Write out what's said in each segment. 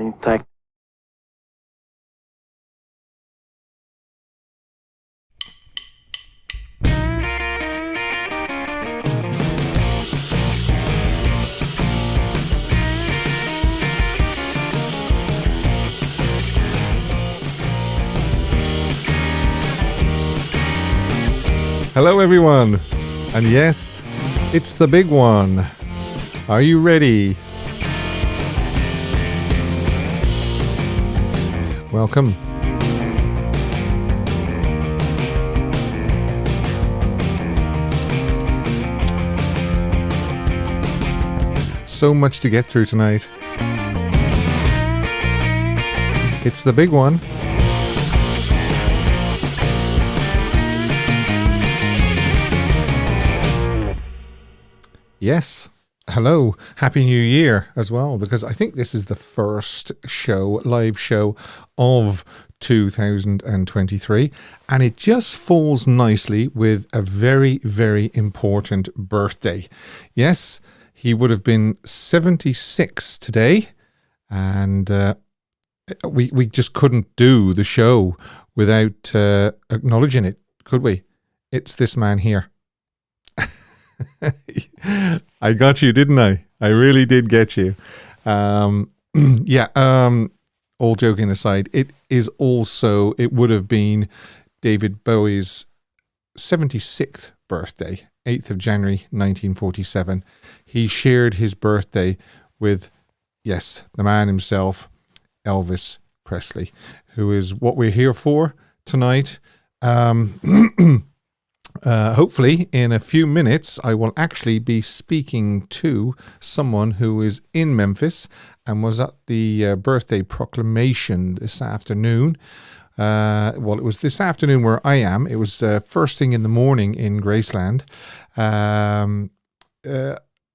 intact. Hello everyone, and yes, it's the big one. Are you ready? Welcome. So much to get through tonight. It's the big one. Yes. Hello. Happy New Year as well, because I think this is the first live show of 2023, and it just falls nicely with a very, very important birthday. Yes, he would have been 76 today, and we just couldn't do the show without acknowledging it, could we? It's this man here. I got you, didn't I? I really did get you. All joking aside, it would have been David Bowie's 76th birthday, 8th of January 1947. He shared his birthday with, yes, the man himself, Elvis Presley, who is what we're here for tonight. Hopefully in a few minutes I will actually be speaking to someone who is in Memphis and was at the birthday proclamation this afternoon. It was this afternoon where I am. It was first thing in the morning in Graceland.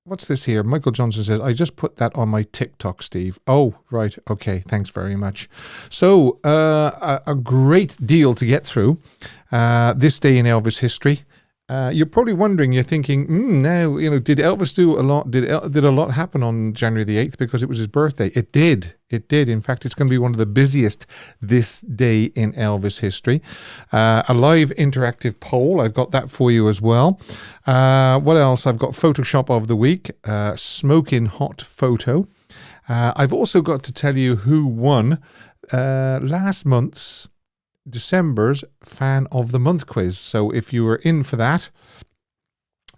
What's this here? Michael Johnson says, I just put that on my TikTok, Steve. Oh, right. Okay. Thanks very much. So a great deal to get through this day in Elvis history. You're probably wondering, you're thinking, now, did Elvis do a lot? Did a lot happen on January the 8th because it was his birthday? It did. It did. In fact, it's going to be one of the busiest this day in Elvis history. A live interactive poll. I've got that for you as well. What else? I've got Photoshop of the week. Smoking hot photo. I've also got to tell you who won last month's December's Fan of the Month quiz. So if you were in for that,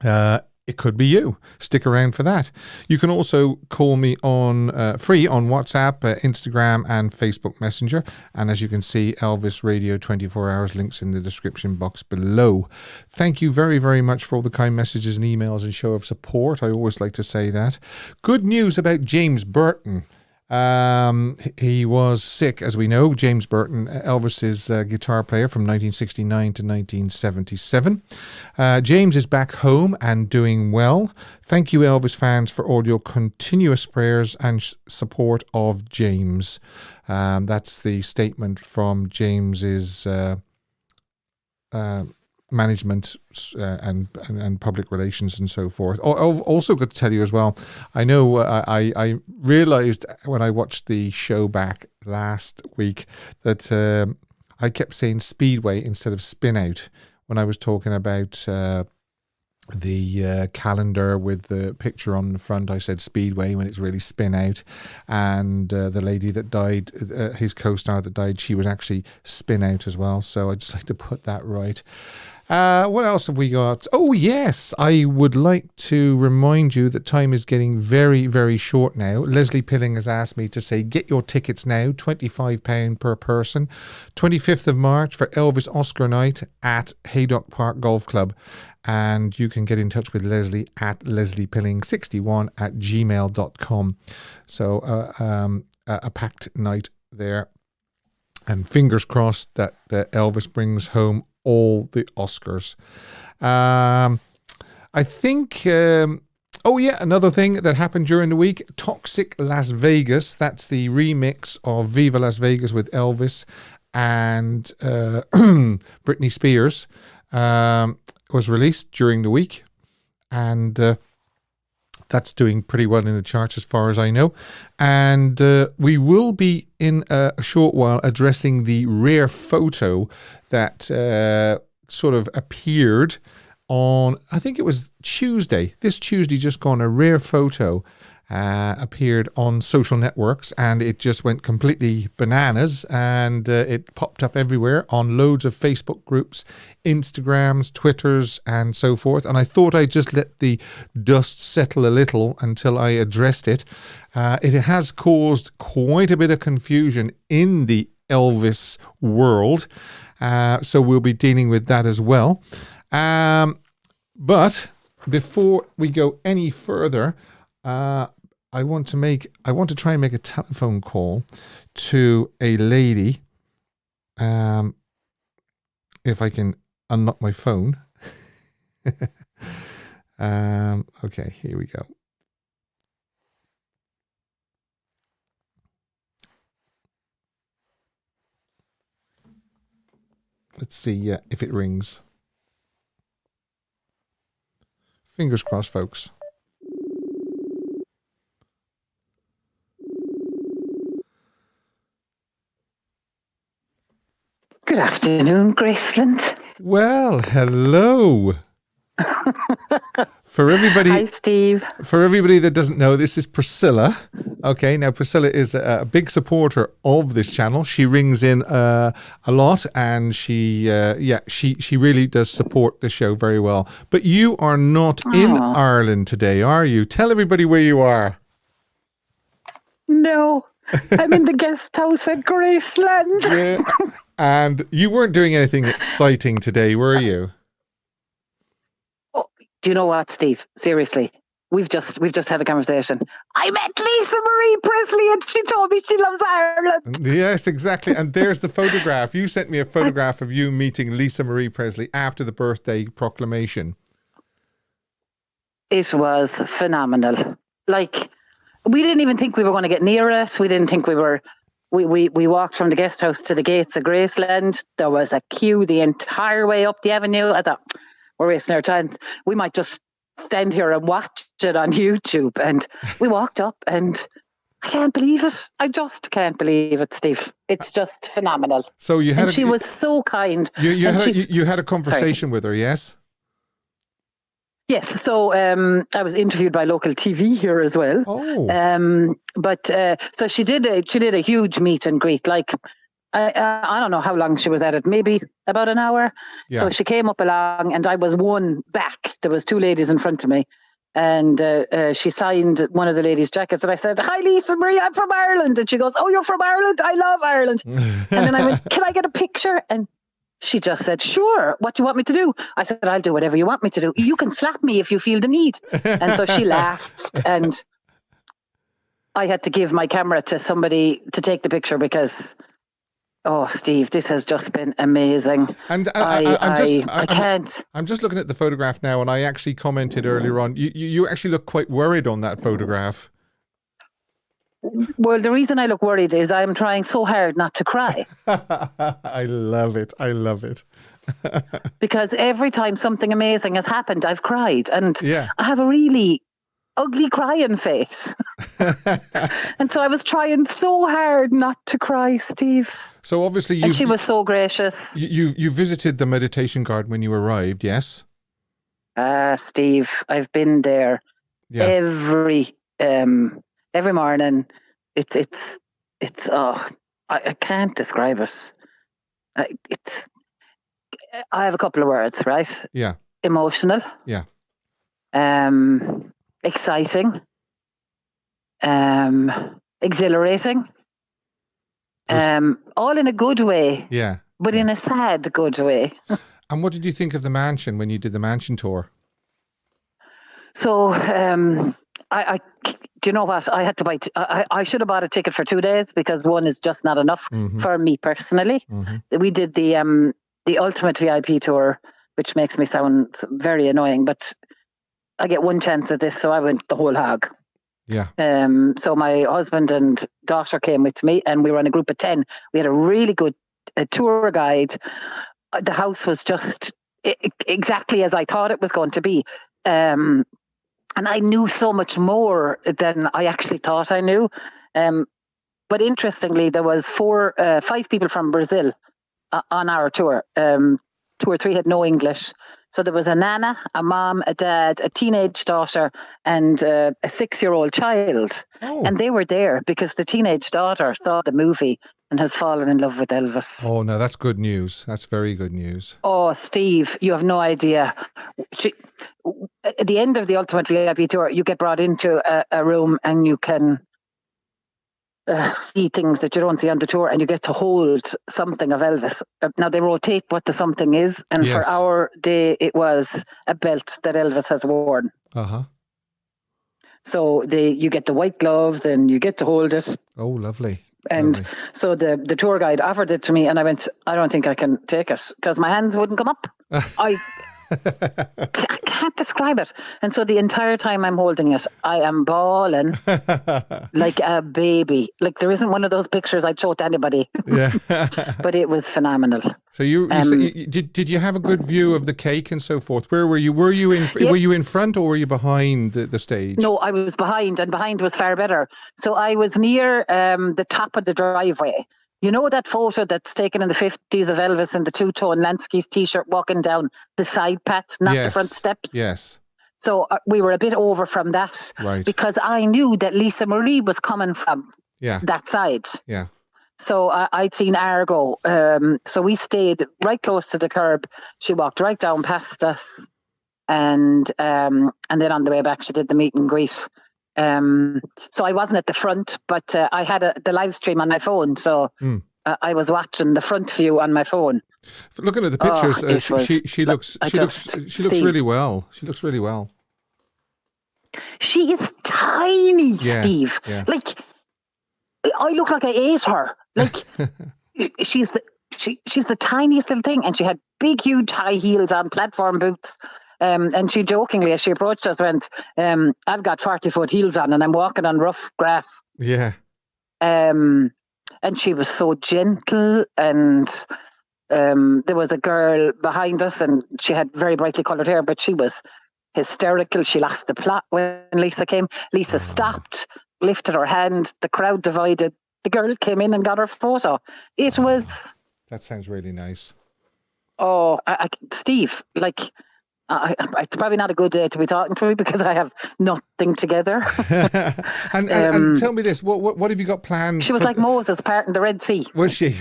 it could be you. Stick around for that. You can also call me on free on WhatsApp, Instagram and Facebook Messenger. And as you can see, Elvis Radio 24 hours, links in the description box below. Thank you very, very much for all the kind messages and emails and show of support. I always like to say that. Good news about James Burton. He was sick, as we know. James Burton, Elvis's guitar player from 1969 to 1977. James is back home and doing well. Thank you, Elvis fans, for all your continuous prayers and support of James. That's the statement from James's management and public relations and so forth. Also good to tell you as well, I know I realized when I watched the show back last week that I kept saying Speedway instead of Spin Out when I was talking about the calendar with the picture on the front. I said Speedway when it's really Spin Out, and the lady that died, his co-star that died, she was actually Spin Out as well. So I just like to put that right. What else have we got? Oh, yes. I would like to remind you that time is getting very, very short now. Leslie Pilling has asked me to say, get your tickets now, £25 per person. 25th of March for Elvis Oscar night at Haydock Park Golf Club. And you can get in touch with Leslie at lesliepilling61@gmail.com. So a packed night there. And fingers crossed that Elvis brings home all the Oscars. I think, another thing that happened during the week, Toxic Las Vegas. That's the remix of Viva Las Vegas with Elvis and Britney Spears. Was released during the week. And That's doing pretty well in the charts as far as I know. And we will be in a short while addressing the rare photo that sort of appeared on, I think it was Tuesday. This Tuesday just gone, a rare photo appeared on social networks, and it just went completely bananas, and it popped up everywhere on loads of Facebook groups, Instagrams, Twitters, and so forth. And I thought I'd just let the dust settle a little until I addressed it. It has caused quite a bit of confusion in the Elvis world, so we'll be dealing with that as well. But before we go any further, I want to try and make a telephone call to a lady. If I can unlock my phone. Okay, here we go. Let's see if it rings. Fingers crossed, folks. Good afternoon, Graceland. Well, hello. For everybody, hi, Steve. For everybody that doesn't know, this is Priscilla. Okay, now Priscilla is a big supporter of this channel. She rings in a lot, and she really does support the show very well. But you are not in Ireland today, are you? Tell everybody where you are. No, I'm in the guest house at Graceland. Yeah. And you weren't doing anything exciting today, were you? Oh, do you know what, Steve? Seriously, we've just had a conversation. I met Lisa Marie Presley, and she told me she loves Ireland. Yes, exactly. And there's the photograph. You sent me a photograph of you meeting Lisa Marie Presley after the birthday proclamation. It was phenomenal. Like, we didn't even think we were going to get near it. We didn't think we were. We walked from the guest house to the gates of Graceland. There was a queue the entire way up the avenue. I thought, we're wasting our time. We might just stand here and watch it on YouTube. And we walked up, and I can't believe it. I just can't believe it, Steve. It's just phenomenal. So you had she was so kind. You had a conversation with her, yes? Yes, so I was interviewed by local TV here as well. Oh. So she did a huge meet and greet. Like, I don't know how long she was at it, maybe about an hour. Yeah. So she came up along, and I was one back. There was two ladies in front of me, and she signed one of the ladies' jackets, and I said, "Hi, Lisa Marie, I'm from Ireland." And she goes, "Oh, you're from Ireland? I love Ireland." And then I went, "Can I get a picture?" And she just said, "Sure, what do you want me to do?" I said, "I'll do whatever you want me to do. You can slap me if you feel the need." And so she laughed, and I had to give my camera to somebody to take the picture because, oh, Steve, this has just been amazing. And I can't. I'm just looking at the photograph now, and I actually commented earlier on, you actually look quite worried on that photograph. Well, the reason I look worried is I'm trying so hard not to cry. I love it. Because every time something amazing has happened, I've cried. And I have a really ugly crying face. And so I was trying so hard not to cry, Steve. So obviously she was so gracious. You visited the meditation garden when you arrived, yes? Steve, I've been there every morning. It's I can't describe it. I have a couple of words, right? Yeah. Emotional. Yeah. Exciting. Exhilarating. All in a good way. Yeah. But in a sad good way. And what did you think of the mansion when you did the mansion tour? So do you know what? I had to buy. I should have bought a ticket for 2 days because one is just not enough for me personally. Mm-hmm. We did the ultimate VIP tour, which makes me sound very annoying, but I get one chance at this, so I went the whole hog. Yeah. So my husband and daughter came with me, and we were in a group of 10. We had a really good tour guide. The house was just exactly as I thought it was going to be. And I knew so much more than I actually thought I knew. But interestingly, there was 5 people from Brazil on our tour. 2 or 3 had no English. So there was a nana, a mom, a dad, a teenage daughter, and a 6-year-old child. Oh. And they were there because the teenage daughter saw the movie and has fallen in love with Elvis. Oh, no, that's good news. That's very good news. Oh, Steve, you have no idea. At the end of the Ultimate VIP tour, you get brought into a room and you can see things that you don't see on the tour, and you get to hold something of Elvis. Now, they rotate what the something is, and Yes. for our day, it was a belt that Elvis has worn. Uh-huh. So you get the white gloves and you get to hold it. Oh, lovely. And Lovely. so the tour guide offered it to me, and I went, I don't think I can take it because my hands wouldn't come up. I can't describe it. And so the entire time I'm holding it, I am bawling like a baby. Like there isn't one of those pictures I'd show to anybody. Yeah. But it was phenomenal. So did you have a good view of the cake and so forth? Where were you? Were you in front or were you behind the stage? No, I was behind, and behind was far better. So I was near the top of the driveway. You know that photo that's taken in the 50s of Elvis in the two-tone Lansky's T-shirt walking down the side path, not the front steps? Yes. So we were a bit over from that, right? Because I knew that Lisa Marie was coming from that side. Yeah. So I'd seen Argo. So we stayed right close to the curb. She walked right down past us. And then on the way back, she did the meet and greet. So I wasn't at the front, but I had the live stream on my phone. So I was watching the front view on my phone. Looking at the pictures, she looks really well. She looks really well. She is tiny, Steve. Yeah. Like I look like I ate her. Like she's the tiniest little thing, and she had big, huge high heels on, platform boots. And she jokingly, as she approached us, went, I've got 40-foot heels on and I'm walking on rough grass. Yeah. And she was so gentle, and there was a girl behind us and she had very brightly coloured hair, but she was hysterical. She lost the plot when Lisa came. Lisa stopped, lifted her hand, the crowd divided. The girl came in and got her photo. It was... That sounds really nice. Oh, Steve, like... it's probably not a good day to be talking to me because I have nothing together. and tell me this: what have you got planned? She was like Moses parting the Red Sea. Was she?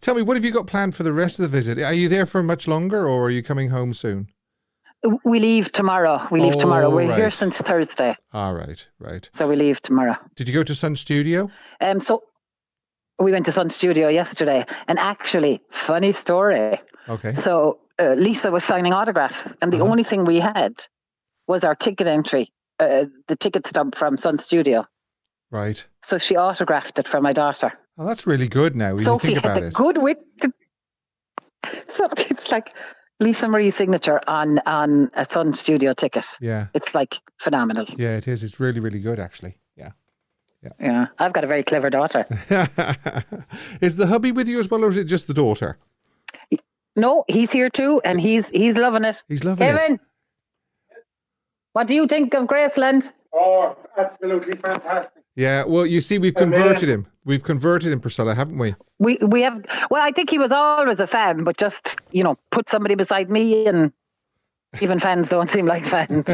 Tell me, what have you got planned for the rest of the visit? Are you there for much longer, or are you coming home soon? We leave tomorrow. We're here since Thursday. All right, right. So we leave tomorrow. Did you go to Sun Studio? So we went to Sun Studio yesterday, and actually, funny story. Okay. So. Lisa was signing autographs, and the only thing we had was our ticket entry, the ticket stub from Sun Studio. Right. So she autographed it for my daughter. Oh, that's really good now. When Sophie you think about had the it. good wit. So it's like Lisa Marie's signature on a Sun Studio ticket. Yeah. It's like phenomenal. Yeah, it is. It's really, really good, actually. Yeah. Yeah. I've got a very clever daughter. Is the hubby with you as well, or is it just the daughter? No, he's here too, and he's loving it. He's loving Kevin, it. What do you think of Graceland? Oh, absolutely fantastic. Yeah, well, you see, we've converted him. We've converted him, Priscilla, haven't we? We have. Well, I think he was always a fan, but just, put somebody beside me, and even fans don't seem like fans.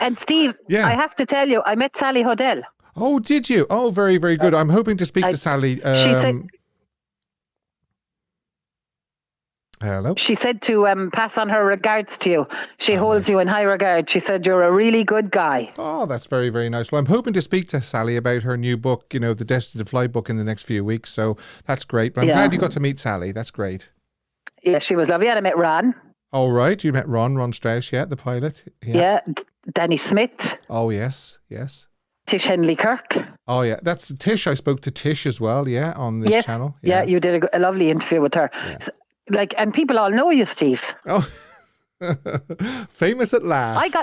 And Steve, I have to tell you, I met Sally Hodell. Oh, did you? Oh, very, very good. I'm hoping to speak to Sally. She said... Hello? She said to pass on her regards to you. She holds you in high regard. She said you're a really good guy. Oh, that's very, very nice. Well, I'm hoping to speak to Sally about her new book, the Destined to Fly book, in the next few weeks. So that's great. But I'm glad you got to meet Sally. That's great. Yeah, she was lovely. And I met Ron. Oh, right. You met Ron Strauss, the pilot. Yeah. Danny Smith. Oh, yes. Tish Henley Kirk. Oh, yeah. That's Tish. I spoke to Tish as well, on this channel. Yeah, you did a lovely interview with her. Yeah. So, and people all know you, Steve. Oh, famous at last.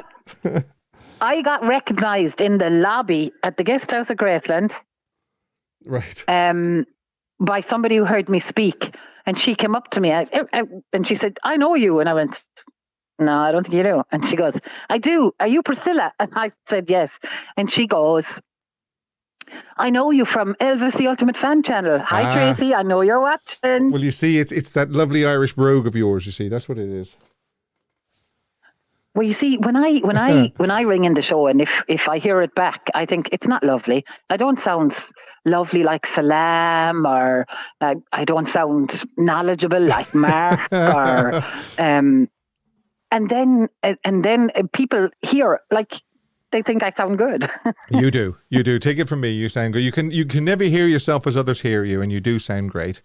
I got recognised in the lobby at the guest house at Graceland. Right. By somebody who heard me speak, and she came up to me and she said, "I know you," and I went, no, I don't think you do. And she goes, I do. Are you Priscilla? And I said, yes. And she goes, I know you from Elvis, the Ultimate Fan Channel. Hi, Tracy. I know you're watching. Well, you see, it's that lovely Irish brogue of yours. You see, that's what it is. Well, you see, when I ring in the show, and if I hear it back, I think it's not lovely. I don't sound lovely like Salam, or I don't sound knowledgeable like Mark, or and then people hear like. They think I sound good. You do. Take it from me. You sound good. You can never hear yourself as others hear you, and you do sound great.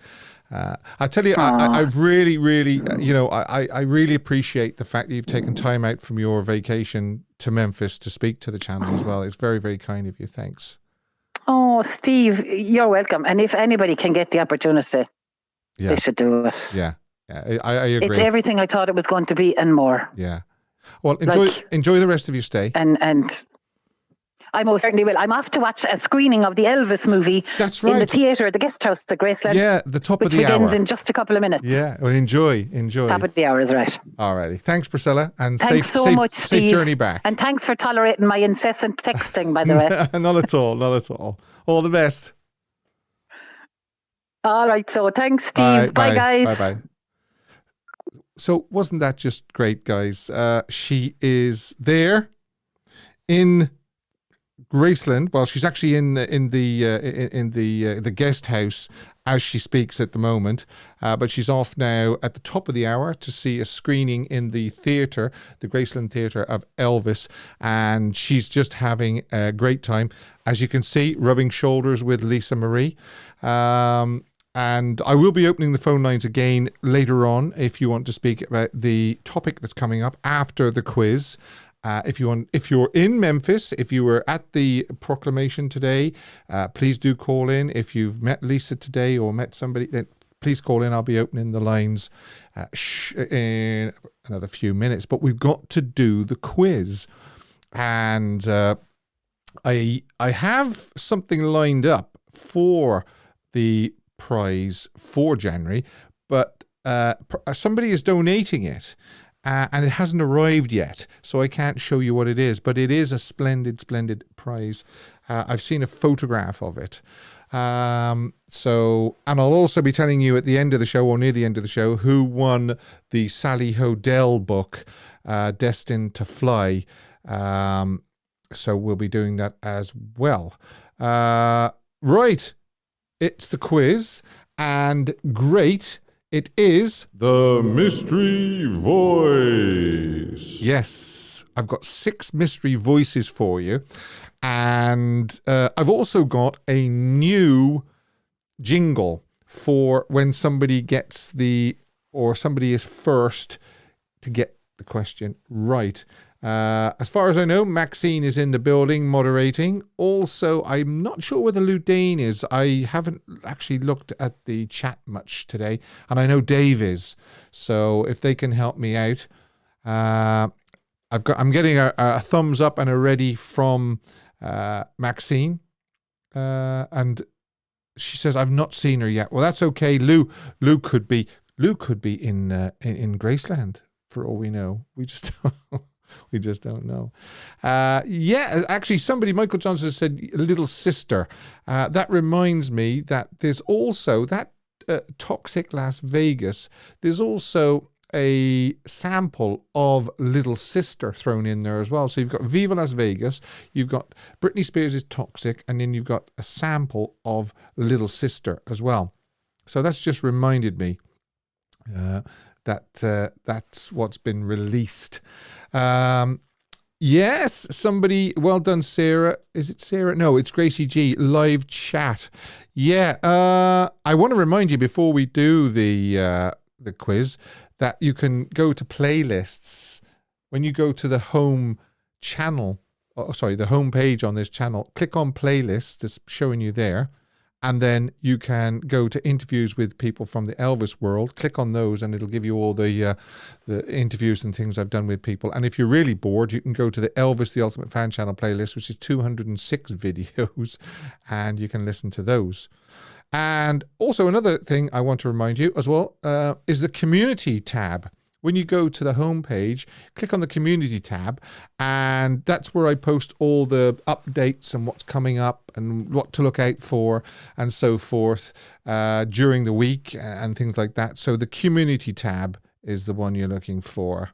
I tell you, I really, really, I really appreciate the fact that you've taken time out from your vacation to Memphis to speak to the channel as well. It's very, very kind of you. Thanks. Oh, Steve, you're welcome. And if anybody can get the opportunity, they should do it. Yeah, I agree. It's everything I thought it was going to be and more. Yeah. Well, enjoy the rest of your stay. And I most certainly will. I'm off to watch a screening of the Elvis movie. That's right. In the theatre, the guest house at Graceland. Yeah, the top of the hour. Which begins in just a couple of minutes. Yeah, well, enjoy. Top of the hour is right. All righty. Thanks, Priscilla. And thanks safe journey back. And thanks for tolerating my incessant texting, by the way. Not at all. All the best. All right, so thanks, Steve. Bye, guys. Bye. So wasn't that just great, guys? She is there in Graceland. Well, she's actually in the guest house as she speaks at the moment. But she's off now at the top of the hour to see a screening in the theatre, the Graceland Theatre of Elvis, and she's just having a great time. As you can see, rubbing shoulders with Lisa Marie. And I will be opening the phone lines again later on if you want to speak about the topic that's coming up after the quiz. If you're in Memphis, if you were at the proclamation today, please do call in. If you've met Lisa today or met somebody, then please call in. I'll be opening the lines in another few minutes. But we've got to do the quiz. And I have something lined up for the prize for January, but somebody is donating it and it hasn't arrived yet, so I can't show you what it is, but it is a splendid prize. I've seen a photograph of it, and I'll also be telling you at the end of the show or near the end of the show who won the Sally Hodell book, Destined to Fly. So we'll be doing that as well. Right. It's the quiz, and great, it is the mystery voice. Yes, I've got 6 mystery voices for you, and I've also got a new jingle for when somebody somebody is first to get the question right. As far as I know, Maxine is in the building moderating. Also, I'm not sure whether Lou Dane is. I haven't actually looked at the chat much today, and I know Dave is. So if they can help me out, I'm getting a thumbs up and a ready from Maxine, and she says I've not seen her yet. Well, that's okay. Lou could be in Graceland for all we know. We just don't know. Actually, Michael Johnson said little sister. That reminds me that there's also that Toxic Las Vegas. There's also a sample of Little Sister thrown in there as well. So you've got Viva Las Vegas, you've got Britney Spears' Toxic, and then you've got a sample of Little Sister as well. So that's just reminded me that that's what's been released. Yes, somebody, well done, Sarah. Is it Sarah? No, it's Gracie G. Live chat. Yeah, I want to remind you before we do the quiz that you can go to playlists. When you go to the home channel, the home page on this channel, click on playlists. It's showing you there. And then you can go to interviews with people from the Elvis world. Click on those and it'll give you all the interviews and things I've done with people. And if you're really bored, you can go to the Elvis, the Ultimate Fan Channel playlist, which is 206 videos, and you can listen to those. And also another thing I want to remind you as well is the community tab, when you go to the homepage, click on the community tab, and that's where I post all the updates and what's coming up and what to look out for and so forth during the week and things like that. So the community tab is the one you're looking for.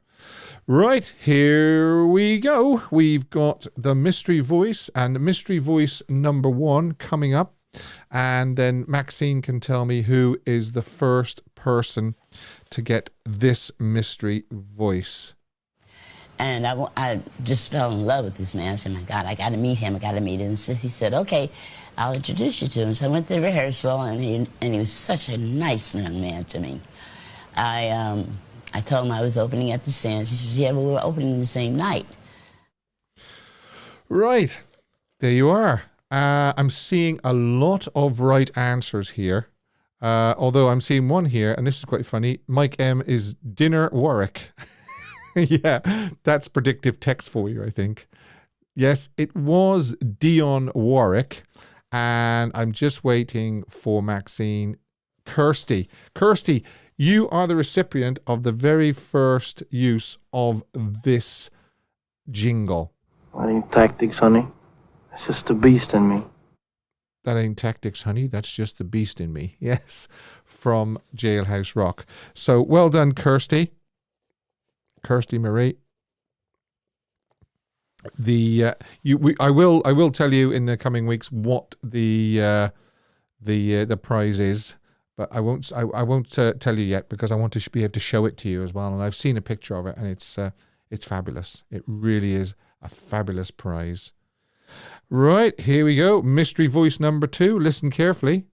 Right, here we go. We've got the mystery voice and mystery voice number 1 coming up. And then Maxine can tell me who is the first person to get this mystery voice. And I just fell in love with this man. I said, my God, I got to meet him. I got to meet him. And so he said, okay, I'll introduce you to him. So I went to the rehearsal, and he was such a nice young man to me. I told him I was opening at the Sands. He says, yeah, but we were opening the same night. Right. There you are. I'm seeing a lot of right answers here. Although I'm seeing one here, and this is quite funny. Mike M is Dinner Warwick. Yeah, that's predictive text for you, I think. Yes, it was Dion Warwick. And I'm just waiting for Maxine. Kirsty, you are the recipient of the very first use of this jingle. That ain't tactics, honey. It's just the beast in me. That ain't tactics, honey. That's just the beast in me. Yes, from Jailhouse Rock. So well done, Kirsty Marie. I will tell you in the coming weeks what the prize is. But I won't tell you yet because I want to be able to show it to you as well. And I've seen a picture of it, and it's fabulous. It really is a fabulous prize. Right, here we go. Mystery voice number 2. Listen carefully.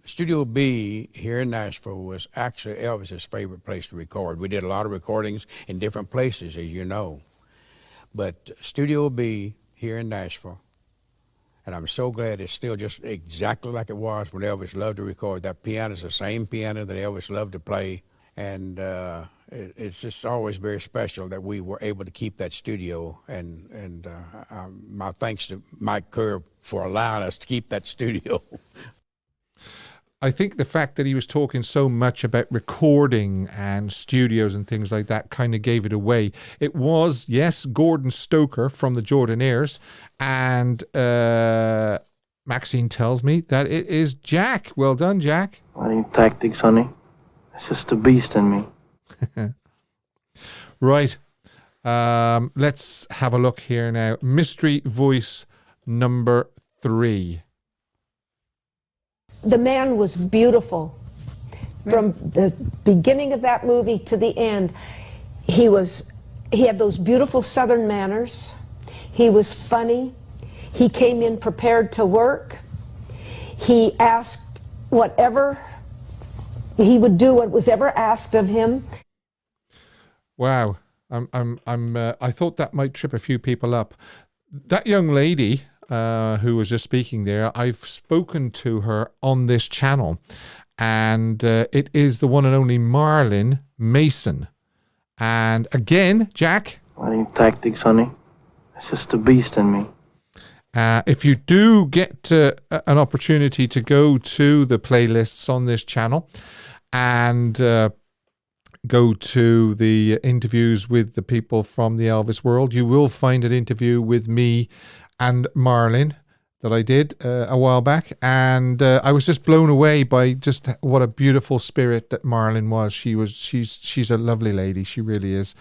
Studio B here in Nashville was actually Elvis's favorite place to record. We did a lot of recordings in different places, as you know. But Studio B here in Nashville, and I'm so glad it's still just exactly like it was when Elvis loved to record. That piano is the same piano that Elvis loved to play. And it's just always very special that we were able to keep that studio. And my thanks to Mike Kerr for allowing us to keep that studio. I think the fact that he was talking so much about recording and studios and things like that kind of gave it away. It was, yes, Gordon Stoker from the Jordanaires, and Maxine tells me that it is Jack. Well done, Jack. That ain't tactics, honey. It's just the beast in me. Right. Let's have a look here now. Mystery voice number 3. The man was beautiful. From the beginning of that movie to the end, he had those beautiful Southern manners. He was funny. He came in prepared to work. He asked whatever, he would do what was ever asked of him. Wow. I thought that might trip a few people up. That young lady who was just speaking there, I've spoken to her on this channel, and it is the one and only Marlyn Mason. And again, Jack. That ain't tactics, honey. It's just the beast in me. If you do get an opportunity to go to the playlists on this channel and go to the interviews with the people from the Elvis world, you will find an interview with me and Marlyn that I did a while back, and I was just blown away by just what a beautiful spirit that Marlyn was. She's a lovely lady. She really is.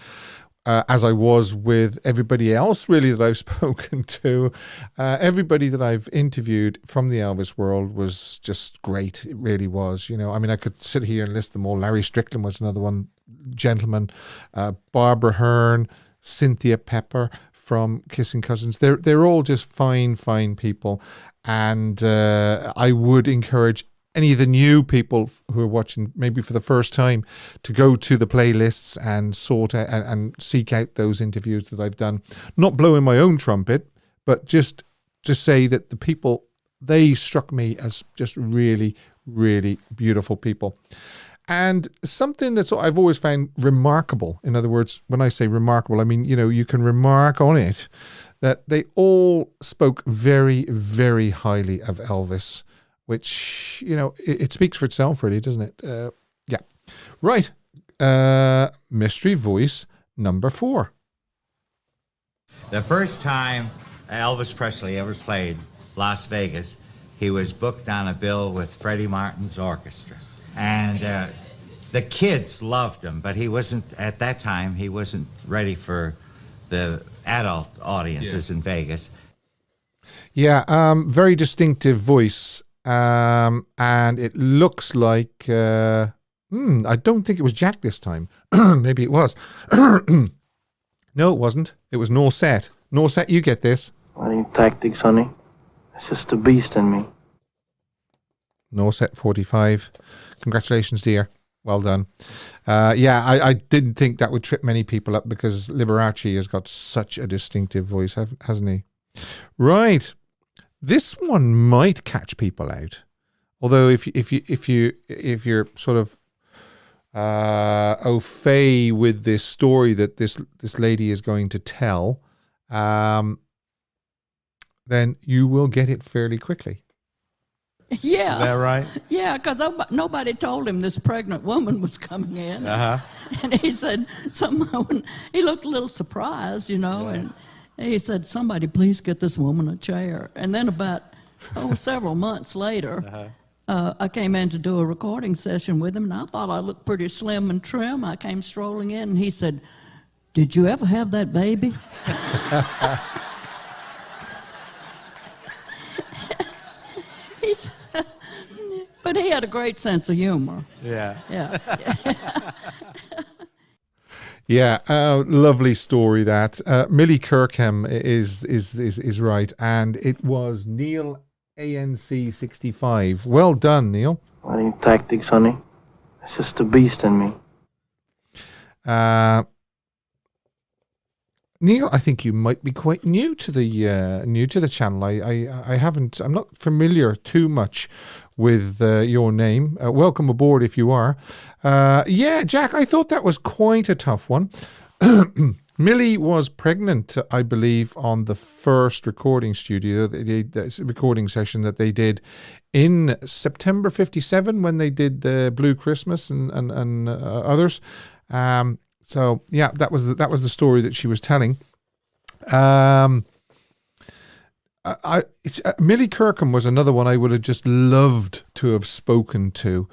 As I was with everybody else, really, that I've spoken to. Everybody that I've interviewed from the Elvis world was just great. It really was. You know, I mean, I could sit here and list them all. Larry Strickland was another one, gentleman. Barbara Hearn, Cynthia Pepper from Kissing Cousins. They're all just fine people. And I would encourage any of the new people who are watching maybe for the first time to go to the playlists and sort out and seek out those interviews that I've done. Not blowing my own trumpet, but just to say that the people, they struck me as just really, really beautiful people. And something that's I've always found remarkable, in other words, when I say remarkable, I mean, you know, you can remark on it that they all spoke very, very highly of Elvis, which, you know, it speaks for itself, really, doesn't it? Yeah. Right. mystery voice number 4. The first time Elvis Presley ever played Las Vegas, he was booked on a bill with Freddie Martin's orchestra. And the kids loved him, but he wasn't, at that time, he wasn't ready for the adult audiences in Vegas. Yeah, very distinctive voice. And it looks like, I don't think it was Jack this time. Maybe it was. No, it wasn't. It was Norset. Norset, you get this. I need tactics, honey. It's just the beast in me. Norset 45. Congratulations, dear. Well done. I didn't think that would trip many people up because Liberace has got such a distinctive voice, hasn't he? Right. This one might catch people out. Although if you're sort of au fait with this story that this lady is going to tell, then you will get it fairly quickly. Yeah. Is that right? Yeah, because nobody told him this pregnant woman was coming in. And he said, he looked a little surprised, and he said, somebody please get this woman a chair. And then about, several months later, I came in to do a recording session with him, and I thought I looked pretty slim and trim. I came strolling in, and he said, did you ever have that baby? But he had a great sense of humor. Yeah. Yeah. Yeah, lovely story that. Millie Kirkham is right, and it was Neil ANC 65. Well done, Neil. I need tactics, honey. It's just the beast in me. Neil, I think you might be quite new to the channel. I'm not familiar too much with your name. Welcome aboard if you are. Yeah, Jack, I thought that was quite a tough one. Millie was pregnant, I believe, on the first recording recording session that they did in September 57 when they did the Blue Christmas and others. So yeah, that was the story that she was telling. Millie Kirkham was another one I would have just loved to have spoken to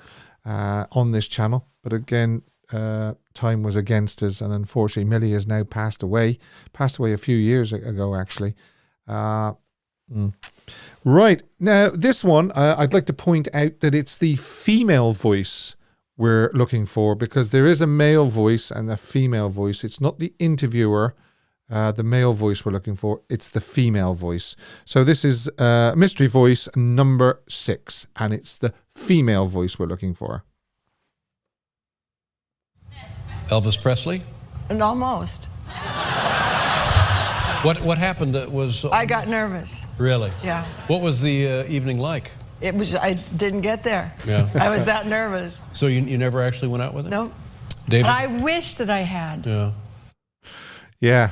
on this channel, but again, time was against us, and unfortunately, Millie has now passed away a few years ago, actually. Right now, this one I'd like to point out that it's the female voice we're looking for, because there is a male voice and a female voice. It's not the interviewer, the male voice we're looking for. It's the female voice. So this is mystery voice number 6, and it's the female voice we're looking for. Elvis Presley? And almost. What happened that was... I got nervous. Really? Yeah. What was the evening like? I didn't get there. Yeah. I was that nervous. So you never actually went out with it? No. David? I wish that I had. Yeah. Yeah.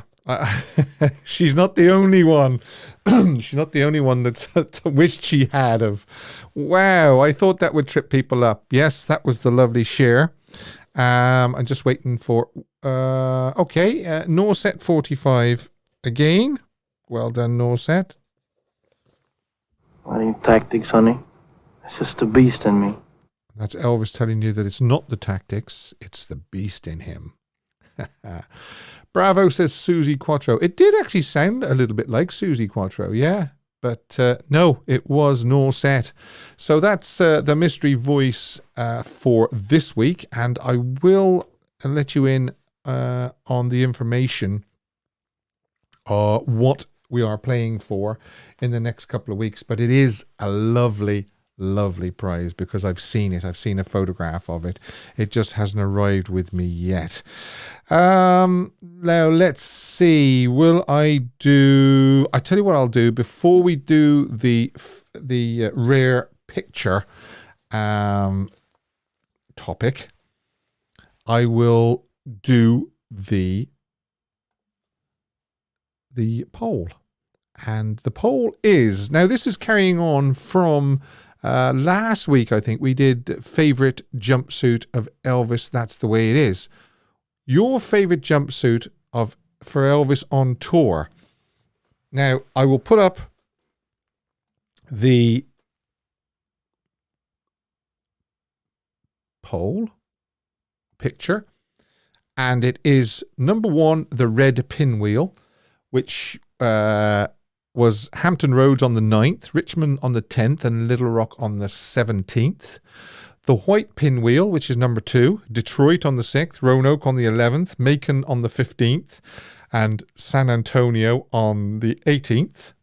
She's not the only one. She's not the only one that's wished she had of. Wow, I thought that would trip people up. Yes, that was the lovely share. I'm just waiting for... Norset 45 again. Well done, Norset. I need tactics, honey. It's just the beast in me. That's Elvis telling you that it's not the tactics, it's the beast in him. Bravo, says Susie Quattro. It did actually sound a little bit like Susie Quattro, yeah. But no, it was Norset. So that's the mystery voice for this week. And I will let you in on the information what we are playing for in the next couple of weeks. But it is a lovely prize because I've seen it. I've seen a photograph of it. It just hasn't arrived with me yet. Now let's see. I tell you what I'll do before we do the rare picture topic. I will do the poll. And the poll is, now this is carrying on from Last week, I think, we did favorite jumpsuit of Elvis, That's the Way It Is. Your favorite jumpsuit for Elvis on tour. Now, I will put up the poll picture, and it is number 1, the red pinwheel, which was Hampton Roads on the 9th, Richmond on the 10th, and Little Rock on the 17th. The white pinwheel, which is number 2, Detroit on the 6th, Roanoke on the 11th, Macon on the 15th, and San Antonio on the 18th.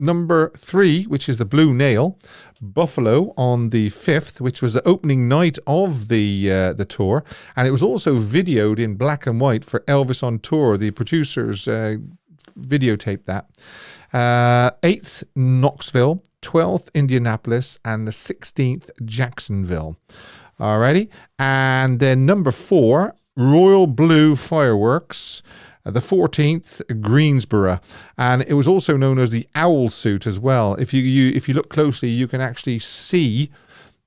Number 3, which is the blue nail, Buffalo on the 5th, which was the opening night of the tour, and it was also videoed in black and white for Elvis on Tour. The producers videotaped that. 8th, Knoxville, 12th, Indianapolis, and the 16th, Jacksonville. Alrighty. And then number 4, Royal Blue Fireworks, the 14th, Greensboro. And it was also known as the owl suit as well. If you look closely, you can actually see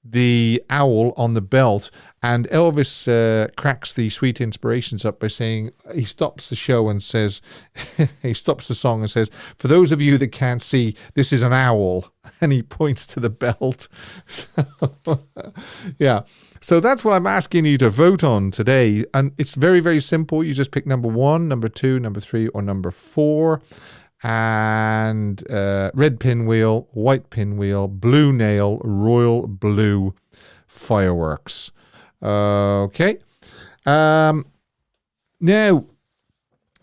the owl on the belt, and Elvis cracks the Sweet Inspirations up by saying, he stops the show and says, he stops the song and says, for those of you that can't see, this is an owl, and he points to the belt. Yeah, so that's what I'm asking you to vote on today, and it's very, very simple. You just pick number 1, number 2, number 3, or number 4. And red pinwheel, white pinwheel, blue nail, royal blue fireworks. Okay. Now,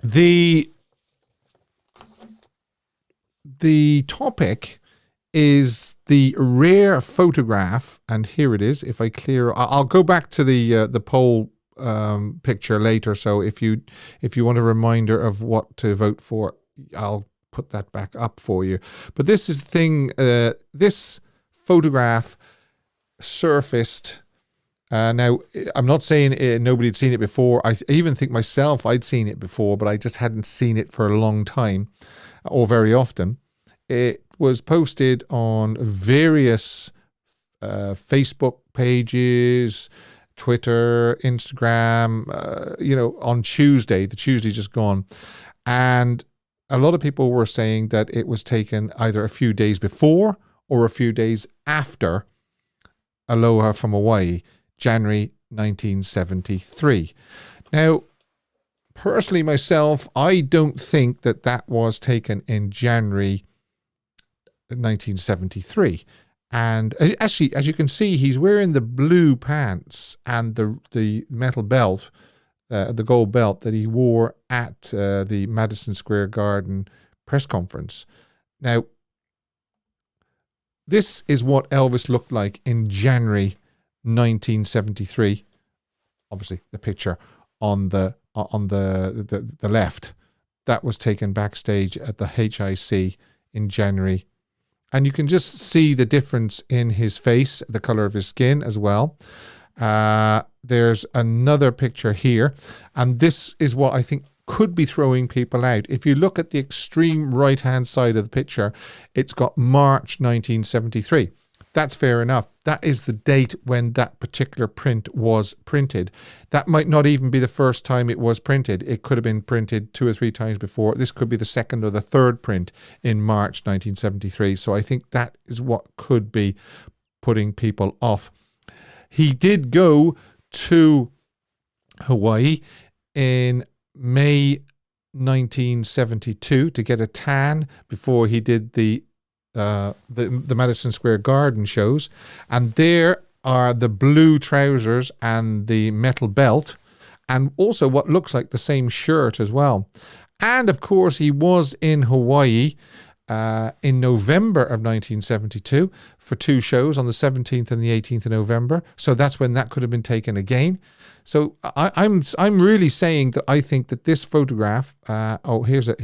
the topic is the rare photograph, and here it is. If I clear, I'll go back to the poll picture later. So if you want a reminder of what to vote for, I'll put that back up for you. But this is the thing, this photograph surfaced. Now, I'm not saying nobody had seen it before. I even think myself I'd seen it before, but I just hadn't seen it for a long time or very often. It was posted on various Facebook pages, Twitter, Instagram, on Tuesday, the Tuesday just gone. And a lot of people were saying that it was taken either a few days before or a few days after Aloha from Hawaii, January 1973. Now, personally myself, I don't think that was taken in January 1973. And actually, as you can see, he's wearing the blue pants and the metal belt, the gold belt that he wore at the Madison Square Garden press conference. Now, this is what Elvis looked like in January 1973. Obviously, the picture on the left, that was taken backstage at the HIC in January. And you can just see the difference in his face, the color of his skin as well. There's another picture here, and this is what I think could be throwing people out. If you look at the extreme right-hand side of the picture, it's got March 1973. That's fair enough. That is the date when that particular print was printed. That might not even be the first time it was printed. It could have been printed 2 or 3 times before. This could be the second or the third print in March 1973. So I think that is what could be putting people off. He did go to Hawaii in May 1972 to get a tan before he did the Madison Square Garden shows, and there are the blue trousers and the metal belt, and also what looks like the same shirt as well. And of course, he was in Hawaii in November of 1972 for 2 shows on the 17th and the 18th of November. So that's when that could have been taken again. So I'm really saying that I think that this photograph. Here's a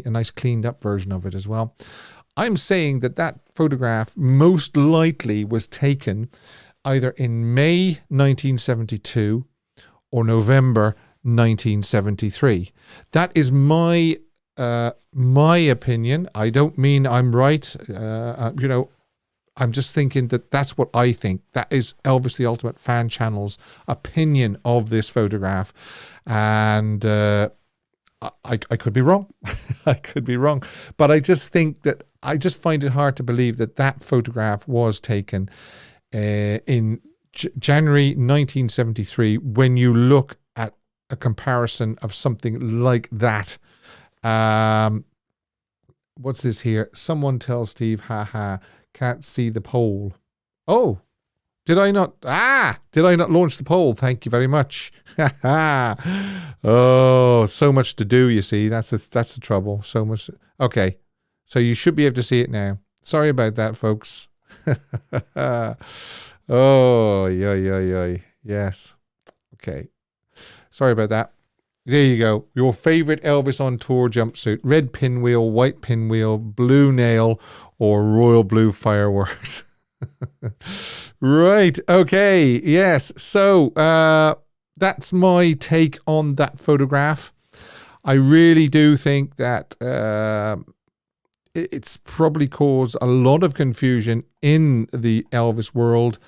nice cleaned up version of it as well. I'm saying that photograph most likely was taken either in May 1972 or November 1973. That is my opinion. I don't mean I'm right. I'm just thinking that that's what I think. That is Elvis the Ultimate Fan Channel's opinion of this photograph. And I could be wrong. I could be wrong. But I just think that I just find it hard to believe that that photograph was taken in January 1973 when you look at a comparison of something like that. What's this here? Someone tell Steve, haha, can't see the poll. Oh, did I not launch the poll? Thank you very much. Oh, so much to do, you see. That's the trouble. So much. Okay, so you should be able to see it now. Sorry about that, folks. Oh, yeah. Yes. Okay. Sorry about that. There you go. Your favorite Elvis on tour jumpsuit. Red pinwheel, white pinwheel, blue nail, or royal blue fireworks. Right. Okay. Yes. So that's my take on that photograph. I really do think that it's probably caused a lot of confusion in the Elvis world,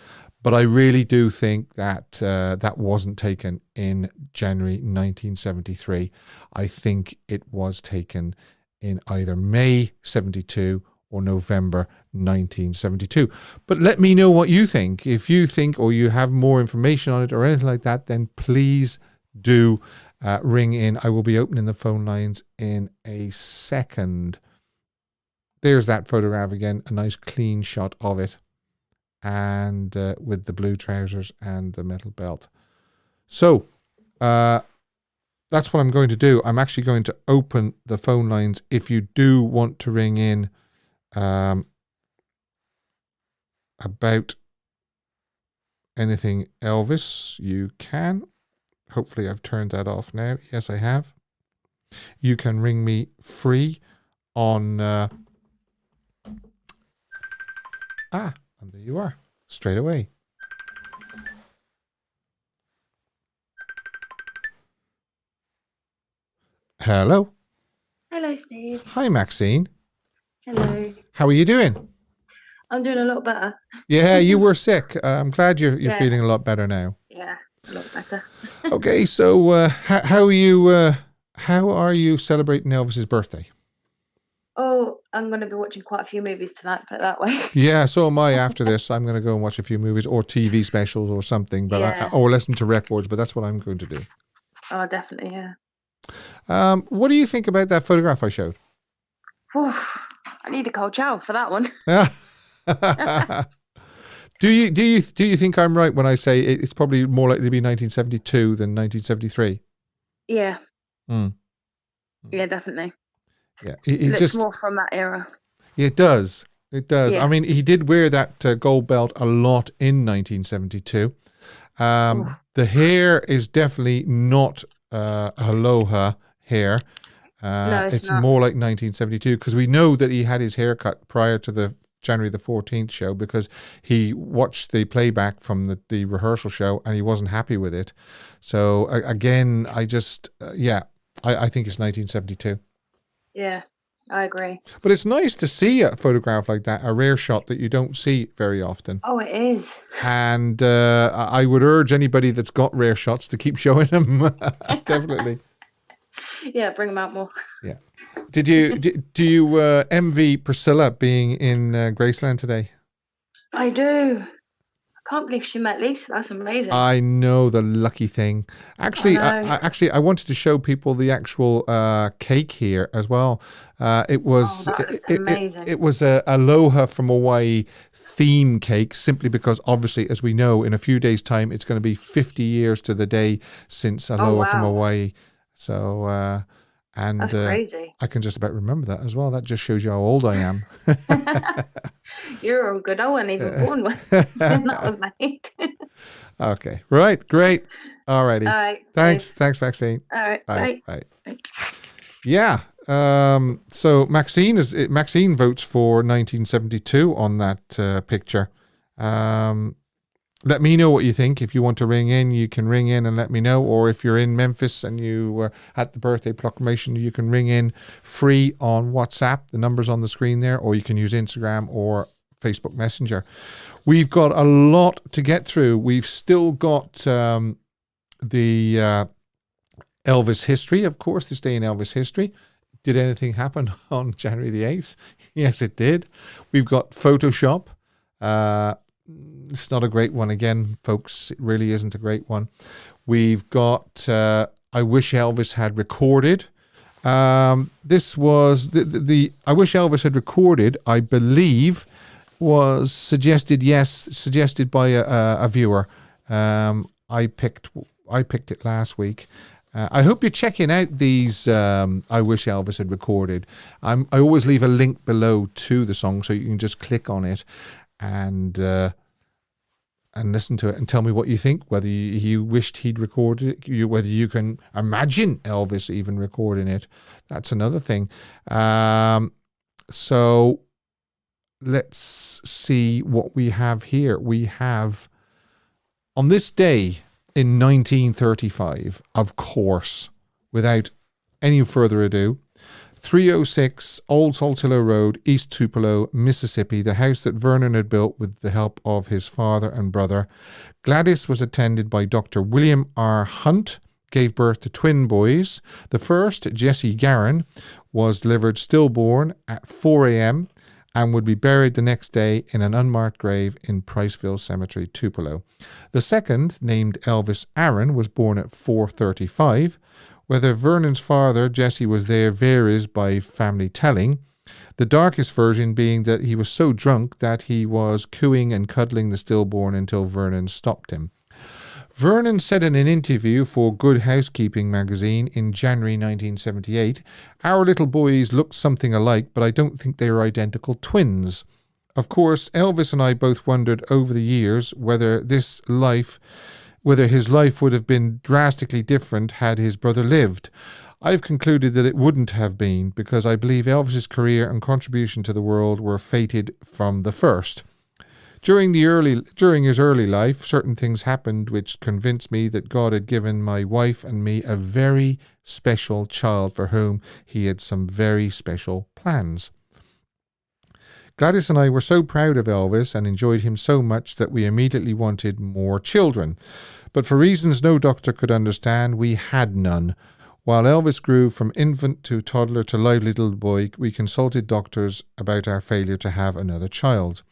but I really do think that that wasn't taken in January 1973. I think it was taken in either May 72 or November 1972. But let me know what you think. If you think or you have more information on it or anything like that, then please do ring in. I will be opening the phone lines in a second. There's that photograph again, a nice clean shot of it, and with the blue trousers and the metal belt. So that's what I'm going to do. I'm actually going to open the phone lines. If you do want to ring in about anything Elvis, you can. Hopefully I've turned that off now. Yes, I have. You can ring me free on and there you are, straight away. Hello. Hello, Steve. Hi, Maxine. Hello. How are you doing? I'm doing a lot better. Yeah, you were sick. I'm glad you're feeling a lot better now. Yeah, a lot better. Okay, so how are you celebrating Elvis's birthday? Oh, I'm going to be watching quite a few movies tonight, put it that way. Yeah, so am I. After this, I'm going to go and watch a few movies or TV specials or something, but or listen to records. But that's what I'm going to do. Oh, definitely, yeah. What do you think about that photograph I showed? Whew, I need a cold shower for that one. Yeah. Do you think I'm right when I say it's probably more likely to be 1972 than 1973? Yeah. Yeah, definitely. Yeah, it looks just more from that era. It does. It does. Yeah. I mean, he did wear that gold belt a lot in 1972. The hair is definitely not Aloha hair. No, it's not. More like 1972 because we know that he had his hair cut prior to the January the 14th show because he watched the playback from the rehearsal show and he wasn't happy with it. So again, I just, I think it's 1972. Yeah, I agree. But it's nice to see a photograph like that, a rare shot that you don't see very often. Oh, it is. And I would urge anybody that's got rare shots to keep showing them. Definitely. Yeah, bring them out more. Yeah. Do you envy Priscilla being in Graceland today? I do. I can't believe she met Lisa. That's amazing. I know, the lucky thing. Actually, I wanted to show people the actual cake here as well. It was amazing. It was a Aloha from Hawaii theme cake, simply because obviously, as we know, in a few days' time, it's going to be 50 years to the day since Aloha from Hawaii. So, that's crazy. I can just about remember that as well. That just shows you how old I am. You're all good. I wasn't even born when that was made. Okay. Right. Great. Alrighty. All right. Thanks, Maxine. All right. Bye. Yeah. So Maxine votes for 1972 on that picture. Let me know what you think. If you want to ring in, you can ring in and let me know. Or if you're in Memphis and you were at the birthday proclamation, you can ring in free on WhatsApp. The number's on the screen there. Or you can use Instagram or Facebook Messenger. We've got a lot to get through. We've still got the Elvis history, of course, this day in Elvis history. Did anything happen on January the 8th? Yes, it did. We've got Photoshop. It's not a great one again, folks. It really isn't a great one. We've got I Wish Elvis Had Recorded. This was the I Wish Elvis Had Recorded, I believe, was suggested by a viewer. I picked it last week. I hope you're checking out these I Wish Elvis Had Recorded. I always leave a link below to the song so you can just click on it and listen to it and tell me what you think, whether you wished he'd recorded it, whether you can imagine Elvis even recording it. That's another thing. So let's see what we have here. We have, on this day in 1935, of course, without any further ado, 306 Old Saltillo Road, East Tupelo, Mississippi, the house that Vernon had built with the help of his father and brother. Gladys was attended by Dr. William R. Hunt, gave birth to twin boys. The first, Jesse Garin, was delivered stillborn at 4 a.m. and would be buried the next day in an unmarked grave in Priceville Cemetery, Tupelo. The second, named Elvis Aaron, was born at 4:35. Whether Vernon's father, Jesse, was there varies by family telling, the darkest version being that he was so drunk that he was cooing and cuddling the stillborn until Vernon stopped him. Vernon said in an interview for Good Housekeeping magazine in January 1978, "Our little boys look something alike, but I don't think they are identical twins." Of course, Elvis and I both wondered over the years whether his life would have been drastically different had his brother lived. I've concluded that it wouldn't have been, because I believe Elvis's career and contribution to the world were fated from the first. During his early life, certain things happened which convinced me that God had given my wife and me a very special child for whom he had some very special plans. Gladys and I were so proud of Elvis and enjoyed him so much that we immediately wanted more children. But for reasons no doctor could understand, we had none. While Elvis grew from infant to toddler to lively little boy, we consulted doctors about our failure to have another child.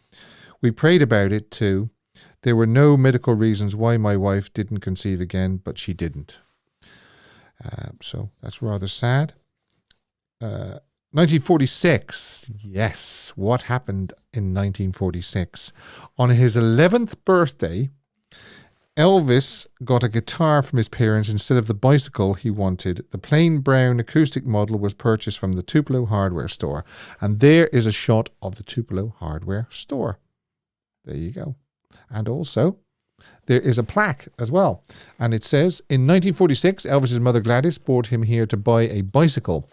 We prayed about it too. There were no medical reasons why my wife didn't conceive again, but she didn't. So that's rather sad. 1946. Yes, what happened in 1946? On his 11th birthday, Elvis got a guitar from his parents instead of the bicycle he wanted. The plain brown acoustic model was purchased from the Tupelo hardware store. And there is a shot of the Tupelo hardware store. There you go. And also, there is a plaque as well. And it says, in 1946, Elvis's mother Gladys brought him here to buy a bicycle.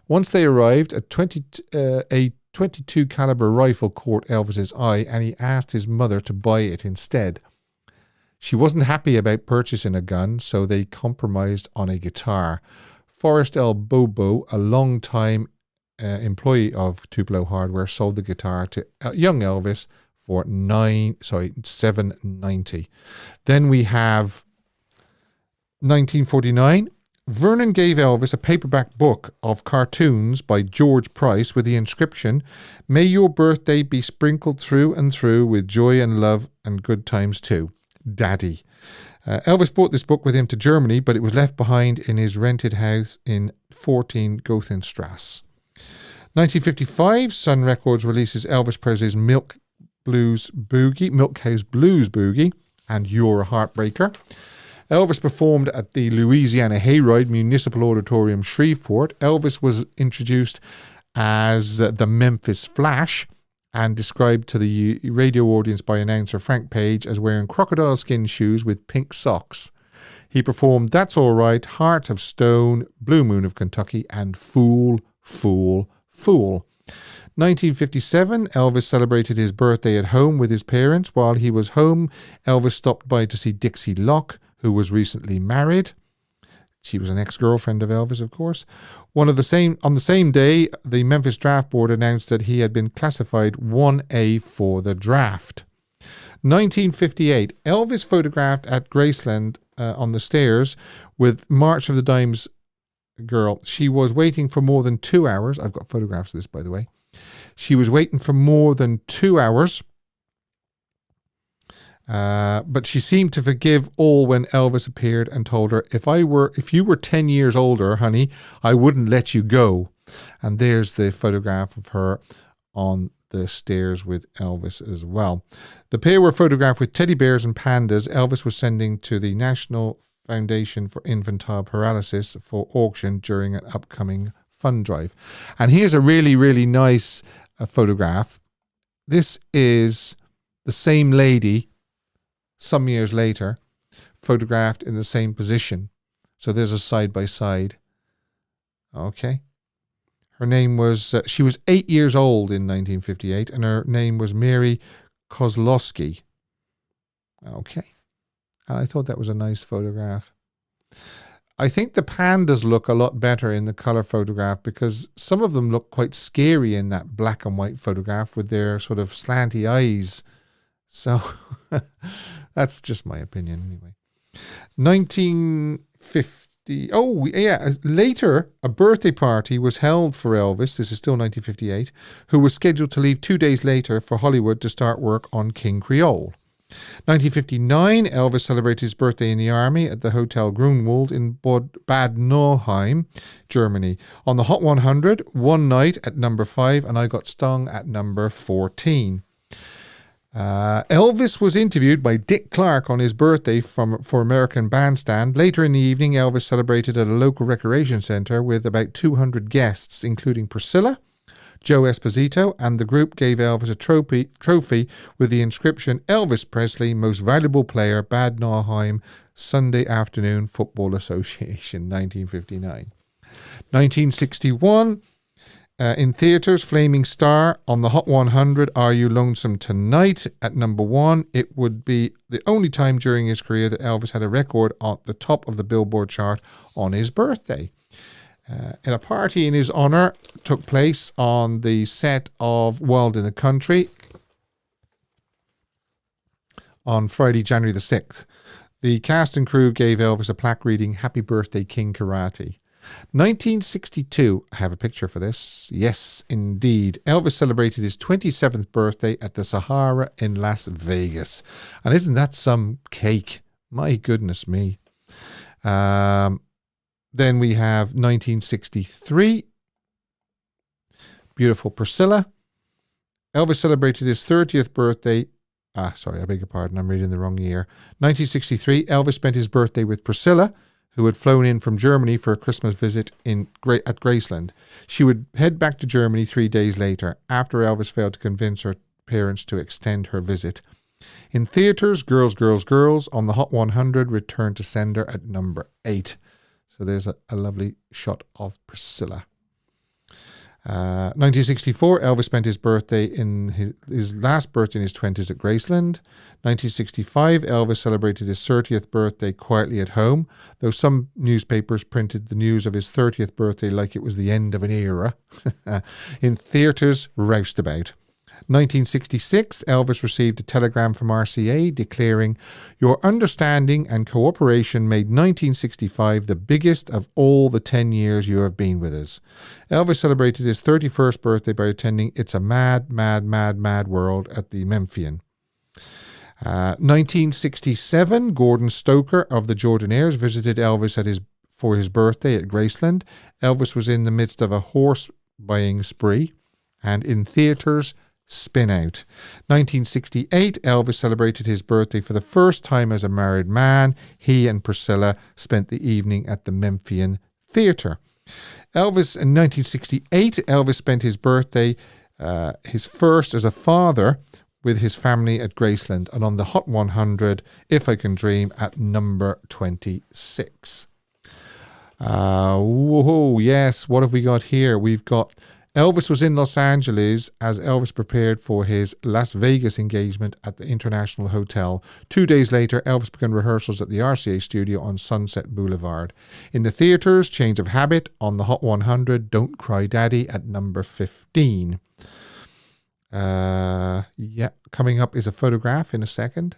Once they arrived, a 22 caliber rifle caught Elvis's eye, and he asked his mother to buy it instead. She wasn't happy about purchasing a gun, so they compromised on a guitar. Forrest L. Bobo, a long-time employee of Tupelo Hardware, sold the guitar to young Elvis for $7.90. Then we have 1949. Vernon gave Elvis a paperback book of cartoons by George Price with the inscription, "May your birthday be sprinkled through and through with joy and love and good times too, Daddy." Elvis brought this book with him to Germany, but it was left behind in his rented house in 14 Gothenstrasse. 1955, Sun Records releases Elvis Presley's Milk House Blues Boogie and You're a Heartbreaker. Elvis performed at the Louisiana Hayride Municipal Auditorium, Shreveport. Elvis was introduced as the Memphis Flash and described to the radio audience by announcer Frank Page as wearing crocodile skin shoes with pink socks. He performed That's All Right, Heart of Stone, Blue Moon of Kentucky, and Fool, Fool, Fool. 1957, Elvis celebrated his birthday at home with his parents. While he was home, Elvis stopped by to see Dixie Locke, who was recently married. She was an ex-girlfriend of Elvis, of course. On the same day, the Memphis Draft Board announced that he had been classified 1A for the draft. 1958, Elvis photographed at Graceland on the stairs with March of the Dimes girl. She was waiting for more than 2 hours. I've got photographs of this, by the way. She was waiting for more than 2 hours. But she seemed to forgive all when Elvis appeared and told her, if you were 10 years older, honey, I wouldn't let you go. And there's the photograph of her on the stairs with Elvis as well. The pair were photographed with teddy bears and pandas Elvis was sending to the National Foundation for Infantile Paralysis for auction during an upcoming fund drive. And here's a really, really nice photograph. This is the same lady some years later, photographed in the same position. So there's a side by side. Okay. Her name was, she was 8 years old in 1958, and her name was Mary Kozlowski. Okay. And I thought that was a nice photograph. I think the pandas look a lot better in the color photograph because some of them look quite scary in that black and white photograph with their sort of slanty eyes. So that's just my opinion anyway. 1950. Oh, yeah. Later, a birthday party was held for Elvis. This is still 1958, who was scheduled to leave 2 days later for Hollywood to start work on King Creole. 1959, Elvis celebrated his birthday in the army at the Hotel Grunwald in Bad Nauheim, Germany. On the Hot 100, one night at number 5, and I got stung at number 14. Elvis was interviewed by Dick Clark on his birthday for American Bandstand. Later in the evening, Elvis celebrated at a local recreation center with about 200 guests, including Priscilla, Joe Esposito, and the group gave Elvis a trophy with the inscription, Elvis Presley, Most Valuable Player, Bad Nauheim, Sunday Afternoon Football Association, 1959. 1961, in theatres, Flaming Star on the Hot 100, Are You Lonesome Tonight? At number 1. It would be the only time during his career that Elvis had a record at the top of the Billboard chart on his birthday. And a party in his honour took place on the set of Wild in the Country on Friday, January the 6th. The cast and crew gave Elvis a plaque reading, Happy Birthday, King Karate. 1962, I have a picture for this. Yes, indeed. Elvis celebrated his 27th birthday at the Sahara in Las Vegas. And isn't that some cake? My goodness me. Then we have 1963. Beautiful Priscilla. Elvis celebrated his 30th birthday. I beg your pardon, I'm reading the wrong year. 1963, Elvis spent his birthday with Priscilla, who had flown in from Germany for a Christmas visit at Graceland. She would head back to Germany 3 days later, after Elvis failed to convince her parents to extend her visit. In theatres, Girls, Girls, Girls on the Hot 100 returned to sender at number 8. So there's a lovely shot of Priscilla. 1964, Elvis spent his birthday in his last birthday in his 20s at Graceland. 1965, Elvis celebrated his 30th birthday quietly at home, though some newspapers printed the news of his 30th birthday like it was the end of an era. In theatres, roustabout. 1966, Elvis received a telegram from RCA declaring, Your understanding and cooperation made 1965 the biggest of all the 10 years you have been with us. Elvis celebrated his 31st birthday by attending It's a Mad, Mad, Mad, Mad World at the Memphian. 1967, Gordon Stoker of the Jordanaires visited Elvis for his birthday at Graceland. Elvis was in the midst of a horse buying spree, and in theatres, Spin Out. 1968, Elvis celebrated his birthday for the first time as a married man. He and Priscilla spent the evening at the Memphian Theatre. In 1968, Elvis spent his birthday, his first as a father, with his family at Graceland, and on the Hot 100, If I Can Dream, at number 26. Whoa, yes, what have we got here? We've got Elvis was in Los Angeles as Elvis prepared for his Las Vegas engagement at the International Hotel. 2 days later, Elvis began rehearsals at the RCA studio on Sunset Boulevard. In the theaters, Change of Habit on the Hot 100, Don't Cry Daddy at number 15. Coming up is a photograph in a second.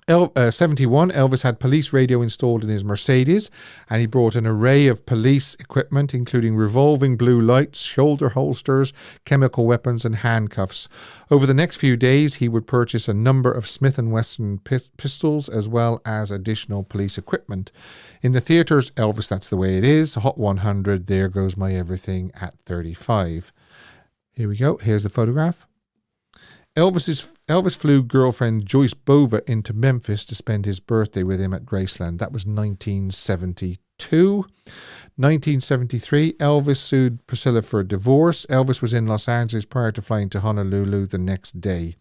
71, Elvis had police radio installed in his Mercedes, and he brought an array of police equipment, including revolving blue lights, shoulder holsters, chemical weapons, and handcuffs. Over the next few days, he would purchase a number of Smith & Wesson pistols, as well as additional police equipment. In the theatres, Elvis, That's the Way It Is, Hot 100, There Goes My Everything at 35. Here we go. Here's the photograph. Elvis flew girlfriend Joyce Bova into Memphis to spend his birthday with him at Graceland. That was 1972. 1973, Elvis sued Priscilla for a divorce. Elvis was in Los Angeles prior to flying to Honolulu the next day.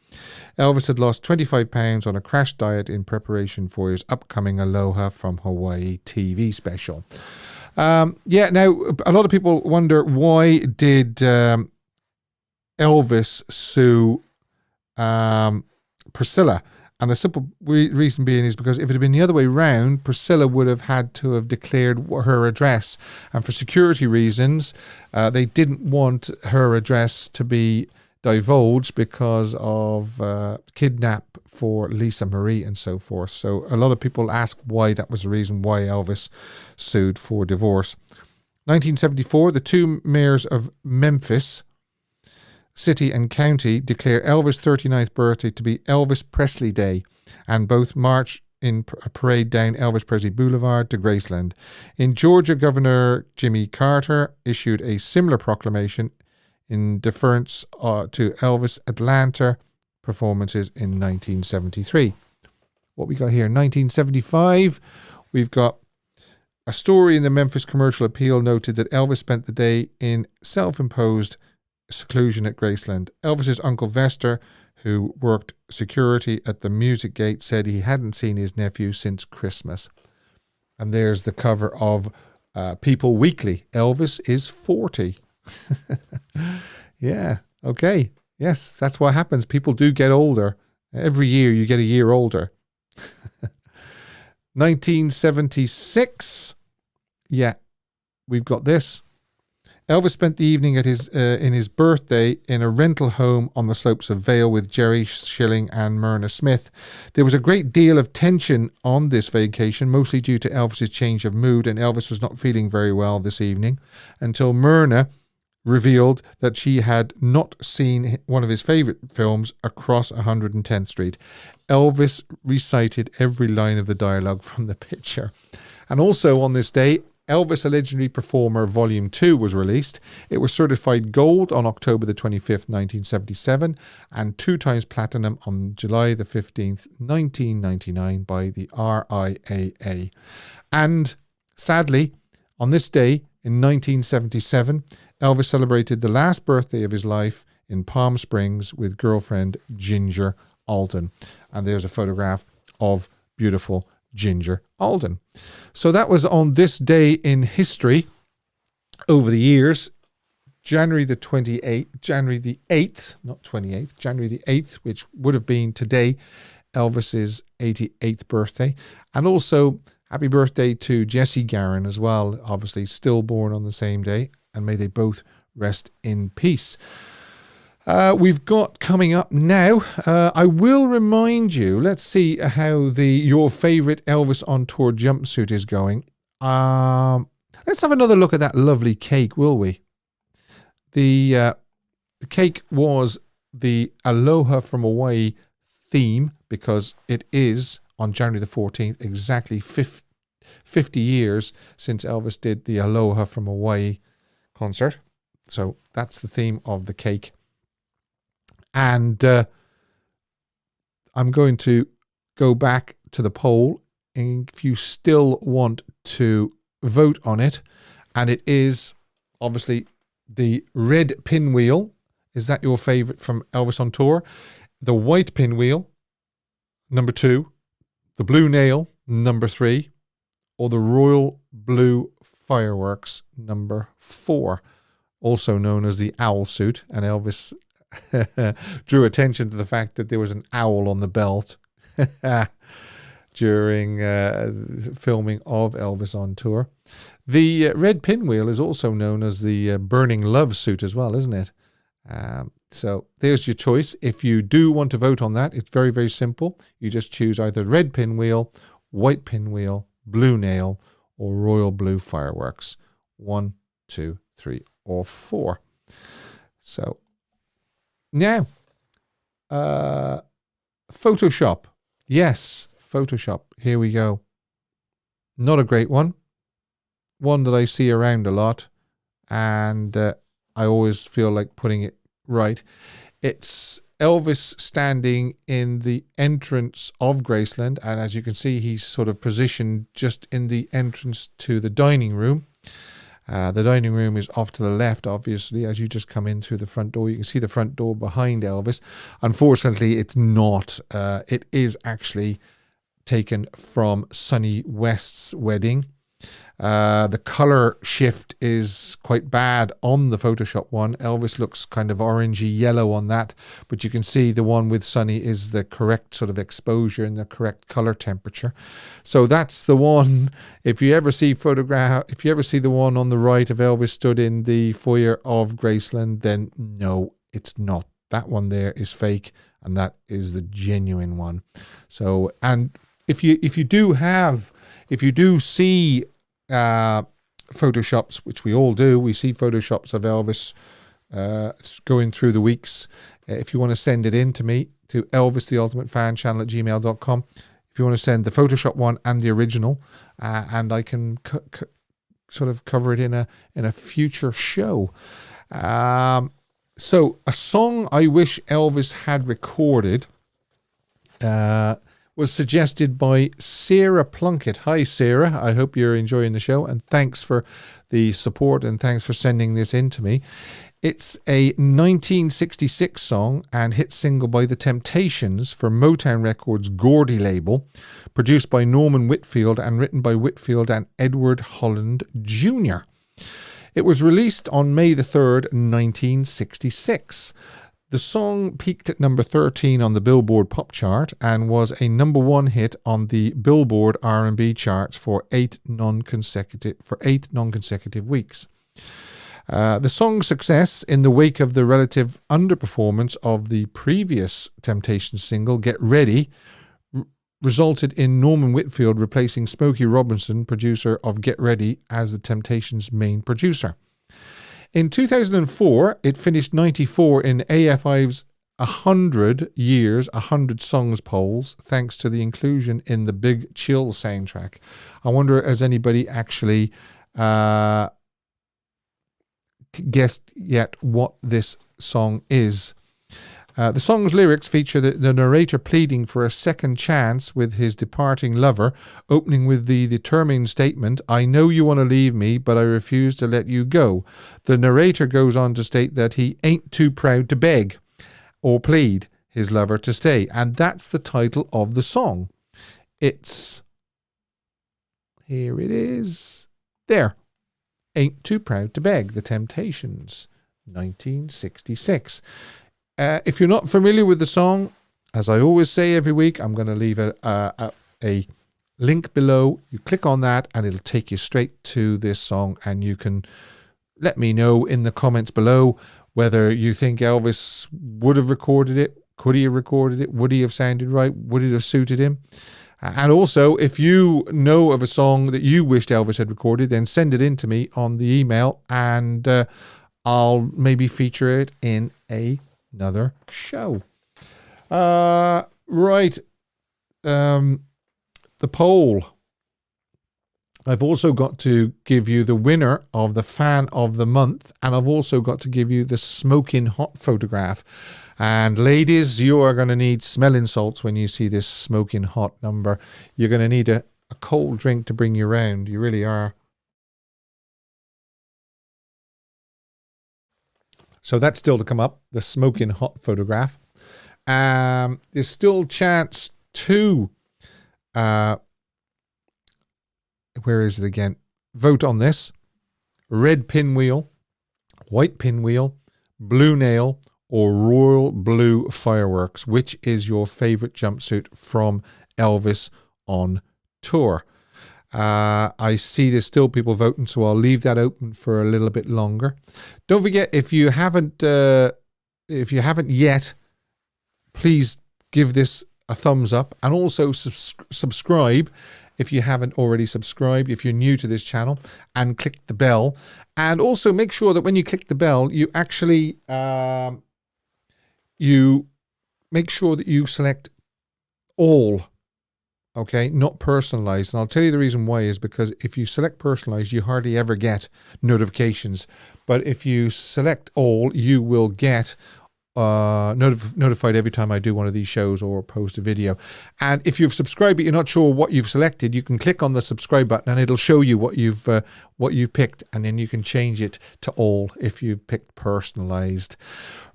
Elvis had lost 25 pounds on a crash diet in preparation for his upcoming Aloha from Hawaii TV special. Now, a lot of people wonder, why did Elvis sue Priscilla? And the simple reason being is because if it had been the other way round, Priscilla would have had to have declared her address, and for security reasons they didn't want her address to be divulged because of kidnap for Lisa Marie and so forth. So a lot of people ask why that was the reason why Elvis sued for divorce. 1974, the two mayors of Memphis City and County declare Elvis' 39th birthday to be Elvis Presley Day, and both march in a parade down Elvis Presley Boulevard to Graceland. In Georgia, Governor Jimmy Carter issued a similar proclamation in deference to Elvis' Atlanta performances in 1973. What we got here, 1975, we've got a story in the Memphis Commercial Appeal noted that Elvis spent the day in self-imposed seclusion at Graceland. Elvis's uncle Vester, who worked security at the Music Gate, said he hadn't seen his nephew since Christmas. And there's the cover of People Weekly. Elvis is 40. Yeah, okay. Yes, that's what happens. People do get older. Every year you get a year older. 1976. Yeah, we've got this. Elvis spent the evening at in his birthday in a rental home on the slopes of Vail with Jerry Schilling and Myrna Smith. There was a great deal of tension on this vacation, mostly due to Elvis's change of mood, and Elvis was not feeling very well this evening until Myrna revealed that she had not seen one of his favourite films, Across 110th Street. Elvis recited every line of the dialogue from the picture. And also on this day, Elvis, A Legendary Performer Volume 2 was released. It was certified gold on October the 25th, 1977, and 2 times platinum on July the 15th, 1999 by the RIAA. And sadly, on this day in 1977, Elvis celebrated the last birthday of his life in Palm Springs with girlfriend Ginger Alden. And there's a photograph of beautiful Ginger Alden. So that was on this day in history over the years. January the 8th, not 28th, January the 8th, which would have been today, Elvis's 88th birthday. And also, happy birthday to Jesse Garin as well, obviously still born on the same day, and may they both rest in peace. We've got coming up now, I will remind you, let's see how your favourite Elvis on Tour jumpsuit is going. Let's have another look at that lovely cake, will we? The cake was the Aloha from Hawaii theme, because it is on January the 14th, exactly 50 years since Elvis did the Aloha from Hawaii concert. So that's the theme of the cake. And I'm going to go back to the poll, and if you still want to vote on it, and it is obviously the red pinwheel. Is that your favourite from Elvis on Tour? The white pinwheel, number 2. The blue nail, number 3. Or the royal blue fireworks, number 4. also known as the owl suit, and Elvis drew attention to the fact that there was an owl on the belt during filming of Elvis on tour. The red pinwheel is also known as the burning love suit as well, isn't it? So there's your choice. If you do want to vote on that, it's very, very simple. You just choose either red pinwheel, white pinwheel, blue nail, or royal blue fireworks. 1, 2, 3, or 4. So now, Photoshop. Yes, Photoshop. Here we go. Not a great one. One that I see around a lot, and I always feel like putting it right. It's Elvis standing in the entrance of Graceland, and as you can see, he's sort of positioned just in the entrance to the dining room. The dining room is off to the left, obviously, as you just come in through the front door. You can see the front door behind Elvis. Unfortunately, it's not. It is actually taken from Sonny West's wedding. The color shift is quite bad on the Photoshop one. Elvis looks kind of orangey yellow on that, but you can see the one with Sonny is the correct sort of exposure and the correct color temperature. So that's the one. If you ever see the one on the right of Elvis stood in the foyer of Graceland, then no, it's not. That one there is fake, and that is the genuine one. So, and if you do see photoshops, which we all do, we see photoshops of Elvis going through the weeks. If you want to send it in to me, to elvistheultimatefan@gmail.com, if you want to send the Photoshop one and the original, and I can sort of cover it in a future show. So a song I wish Elvis had recorded was suggested by Sarah Plunkett. Hi, Sarah. I hope you're enjoying the show, and thanks for the support, and thanks for sending this in to me. It's a 1966 song and hit single by The Temptations for Motown Records' Gordy label, produced by Norman Whitfield and written by Whitfield and Edward Holland Jr. It was released on May the 3rd, 1966. The song peaked at number 13 on the Billboard Pop Chart and was a number 1 hit on the Billboard R&B charts for 8 non-consecutive weeks. The song's success in the wake of the relative underperformance of the previous Temptations single, Get Ready, resulted in Norman Whitfield replacing Smokey Robinson, producer of Get Ready, as the Temptations' main producer. In 2004, it finished 94 in AFI's 100 Years, 100 Songs polls, thanks to the inclusion in the Big Chill soundtrack. I wonder, has anybody actually guessed yet what this song is? The song's lyrics feature the narrator pleading for a second chance with his departing lover, opening with the determined statement, "I know you want to leave me, but I refuse to let you go." The narrator goes on to state that he ain't too proud to beg or plead his lover to stay. And that's the title of the song. Here it is. There. Ain't Too Proud to Beg, The Temptations, 1966. If you're not familiar with the song, as I always say every week, I'm going to leave a link below. You click on that and it'll take you straight to this song, and you can let me know in the comments below whether you think Elvis would have recorded it. Could he have recorded it? Would he have sounded right? Would it have suited him? And also, if you know of a song that you wished Elvis had recorded, then send it in to me on the email, and I'll maybe feature it in another show. Right. The poll. I've also got to give you the winner of the Fan of the Month, and I've also got to give you the Smoking Hot photograph. And ladies, you are going to need smelling salts when you see this Smoking Hot number. You're going to need a cold drink to bring you round. You really are. So that's still to come up, the Smoking Hot photograph. There's still chance to, where is it again? Vote on this. Red pinwheel, white pinwheel, blue nail, or royal blue fireworks. Which is your favorite jumpsuit from Elvis on tour? I see there's still people voting, so I'll leave that open for a little bit longer. Don't forget, if you haven't yet, please give this a thumbs up, and also subscribe if you haven't already subscribed, if you're new to this channel, and click the bell. And also make sure that when you click the bell, you actually you make sure that you select all. Okay, not personalized. And I'll tell you the reason why is because if you select personalized, you hardly ever get notifications. But if you select all, you will get notified every time I do one of these shows or post a video. And if you've subscribed but you're not sure what you've selected, you can click on the subscribe button and it'll show you what you've picked, and then you can change it to all if you've picked personalized.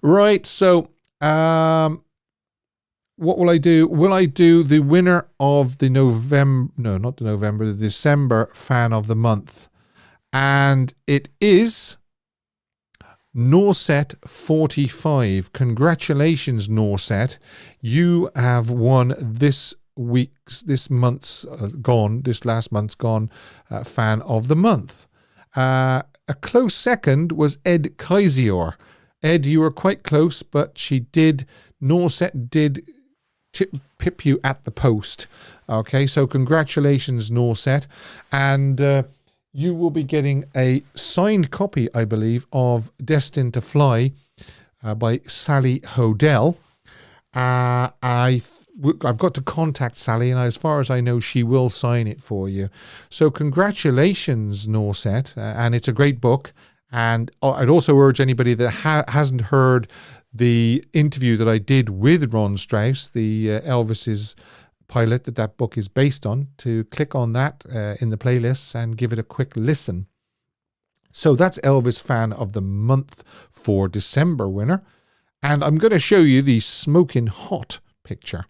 Right, so what will I do? Will I do the winner of the the December fan of the month? And it is Norset 45. Congratulations, Norset. You have won this last month's gone fan of the month. A close second was Ed Kaisior. Ed, you were quite close, but Norset did pip you at the post. Okay, so congratulations, Norset. And you will be getting a signed copy, I believe, of Destined to Fly by Sally Hodell. I've got to contact Sally, and as far as I know, she will sign it for you. So congratulations, Norset, and it's a great book. And I'd also urge anybody that hasn't heard the interview that I did with Ron Strauss, the Elvis's pilot that book is based on, to click on that in the playlists and give it a quick listen. So that's Elvis Fan of the Month for December winner. And I'm going to show you the smoking hot picture.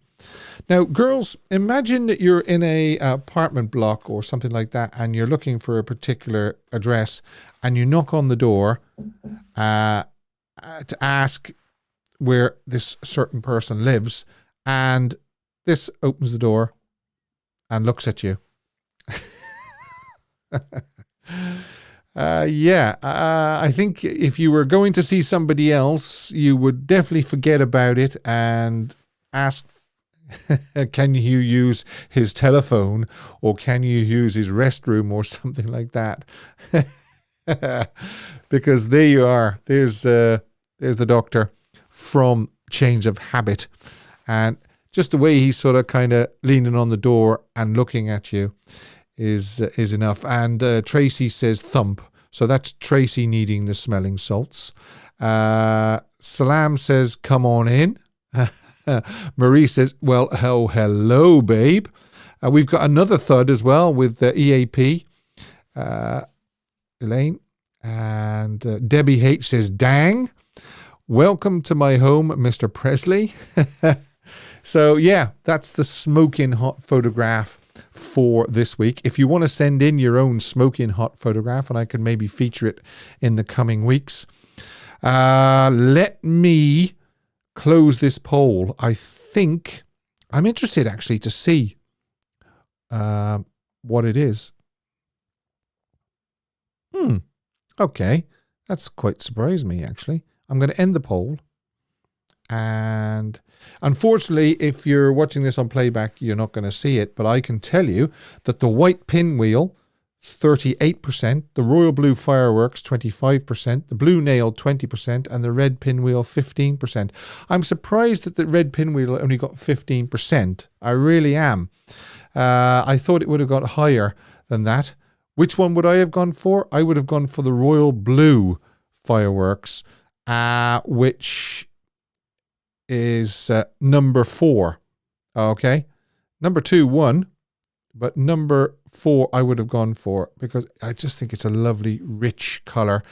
Now, girls, imagine that you're in a apartment block or something like that, and you're looking for a particular address, and you knock on the door to ask where this certain person lives, and this opens the door and looks at you. I think if you were going to see somebody else, you would definitely forget about it and ask, can you use his telephone, or can you use his restroom, or something like that? Because there you are. There's the doctor from Change of Habit, and just the way he's sort of kind of leaning on the door and looking at you is enough. And Tracy says thump, so that's Tracy needing the smelling salts. Salam says come on in. Marie says, well, hello, babe. We've got another thud as well with the EAP. Elaine. And Debbie H says, dang. Welcome to my home, Mr. Presley. So, yeah, that's the smoking hot photograph for this week. If you want to send in your own smoking hot photograph, and I can maybe feature it in the coming weeks, let me close this poll. I think I'm interested actually to see what it is. Okay, that's quite surprised me actually. I'm going to end the poll, and unfortunately if you're watching this on playback you're not going to see it, but I can tell you that the white pinwheel 38%, the royal blue fireworks 25%, the blue nail 20%, and the red pinwheel 15%. I'm surprised that the red pinwheel only got 15%. I really am. I thought it would have got higher than that. Which one would I have gone for? I would have gone for the royal blue fireworks, which is number 4. Okay. Number 2 won. But number 4 I would have gone for, because I just think it's a lovely, rich colour.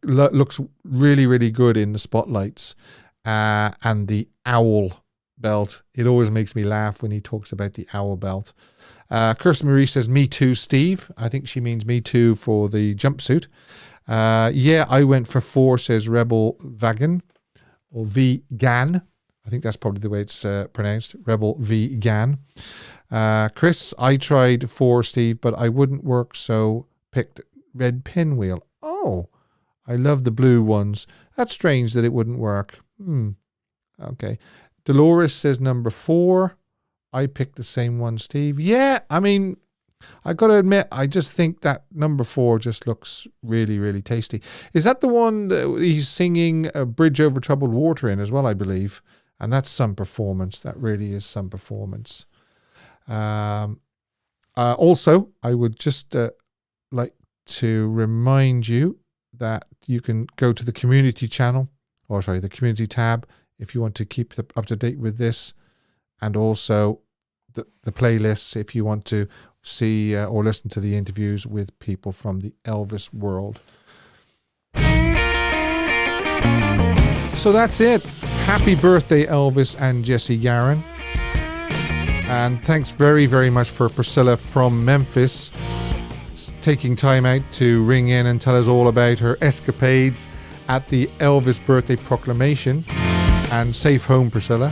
Looks really, really good in the spotlights. And the owl belt. It always makes me laugh when he talks about the owl belt. Kirsten Marie says, me too, Steve. I think she means me too for the jumpsuit. Yeah, I went for 4, says Rebel Vagan, or V-Gan. I think that's probably the way it's pronounced, Rebel V-Gan. Chris, I tried 4, Steve, but I wouldn't work, so picked red pinwheel. Oh, I love the blue ones. That's strange that it wouldn't work. Okay. Dolores says number 4. I picked the same one, Steve. Yeah, I mean, I got to admit, I just think that number 4 just looks really, really tasty. Is that the one that he's singing A Bridge Over Troubled Water in as well, I believe? And that's some performance. That really is some performance. Also, I would just like to remind you that you can go to the community channel, or sorry, the community tab, if you want to keep up to date with this, and also the playlists if you want to see or listen to the interviews with people from the Elvis world. So that's it. Happy birthday, Elvis and Jesse Yaron. And thanks very, very much for Priscilla from Memphis taking time out to ring in and tell us all about her escapades at the Elvis birthday proclamation. And safe home, Priscilla.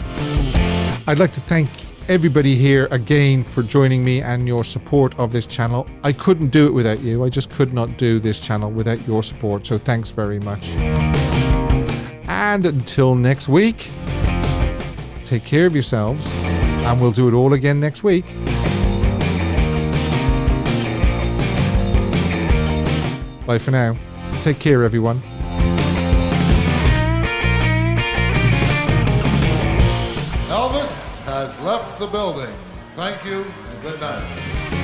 I'd like to thank everybody here again for joining me and your support of this channel. I couldn't do it without you. I just could not do this channel without your support. So thanks very much. And until next week, take care of yourselves, and we'll do it all again next week. Bye for now. Take care, everyone. Elvis has left the building. Thank you and good night.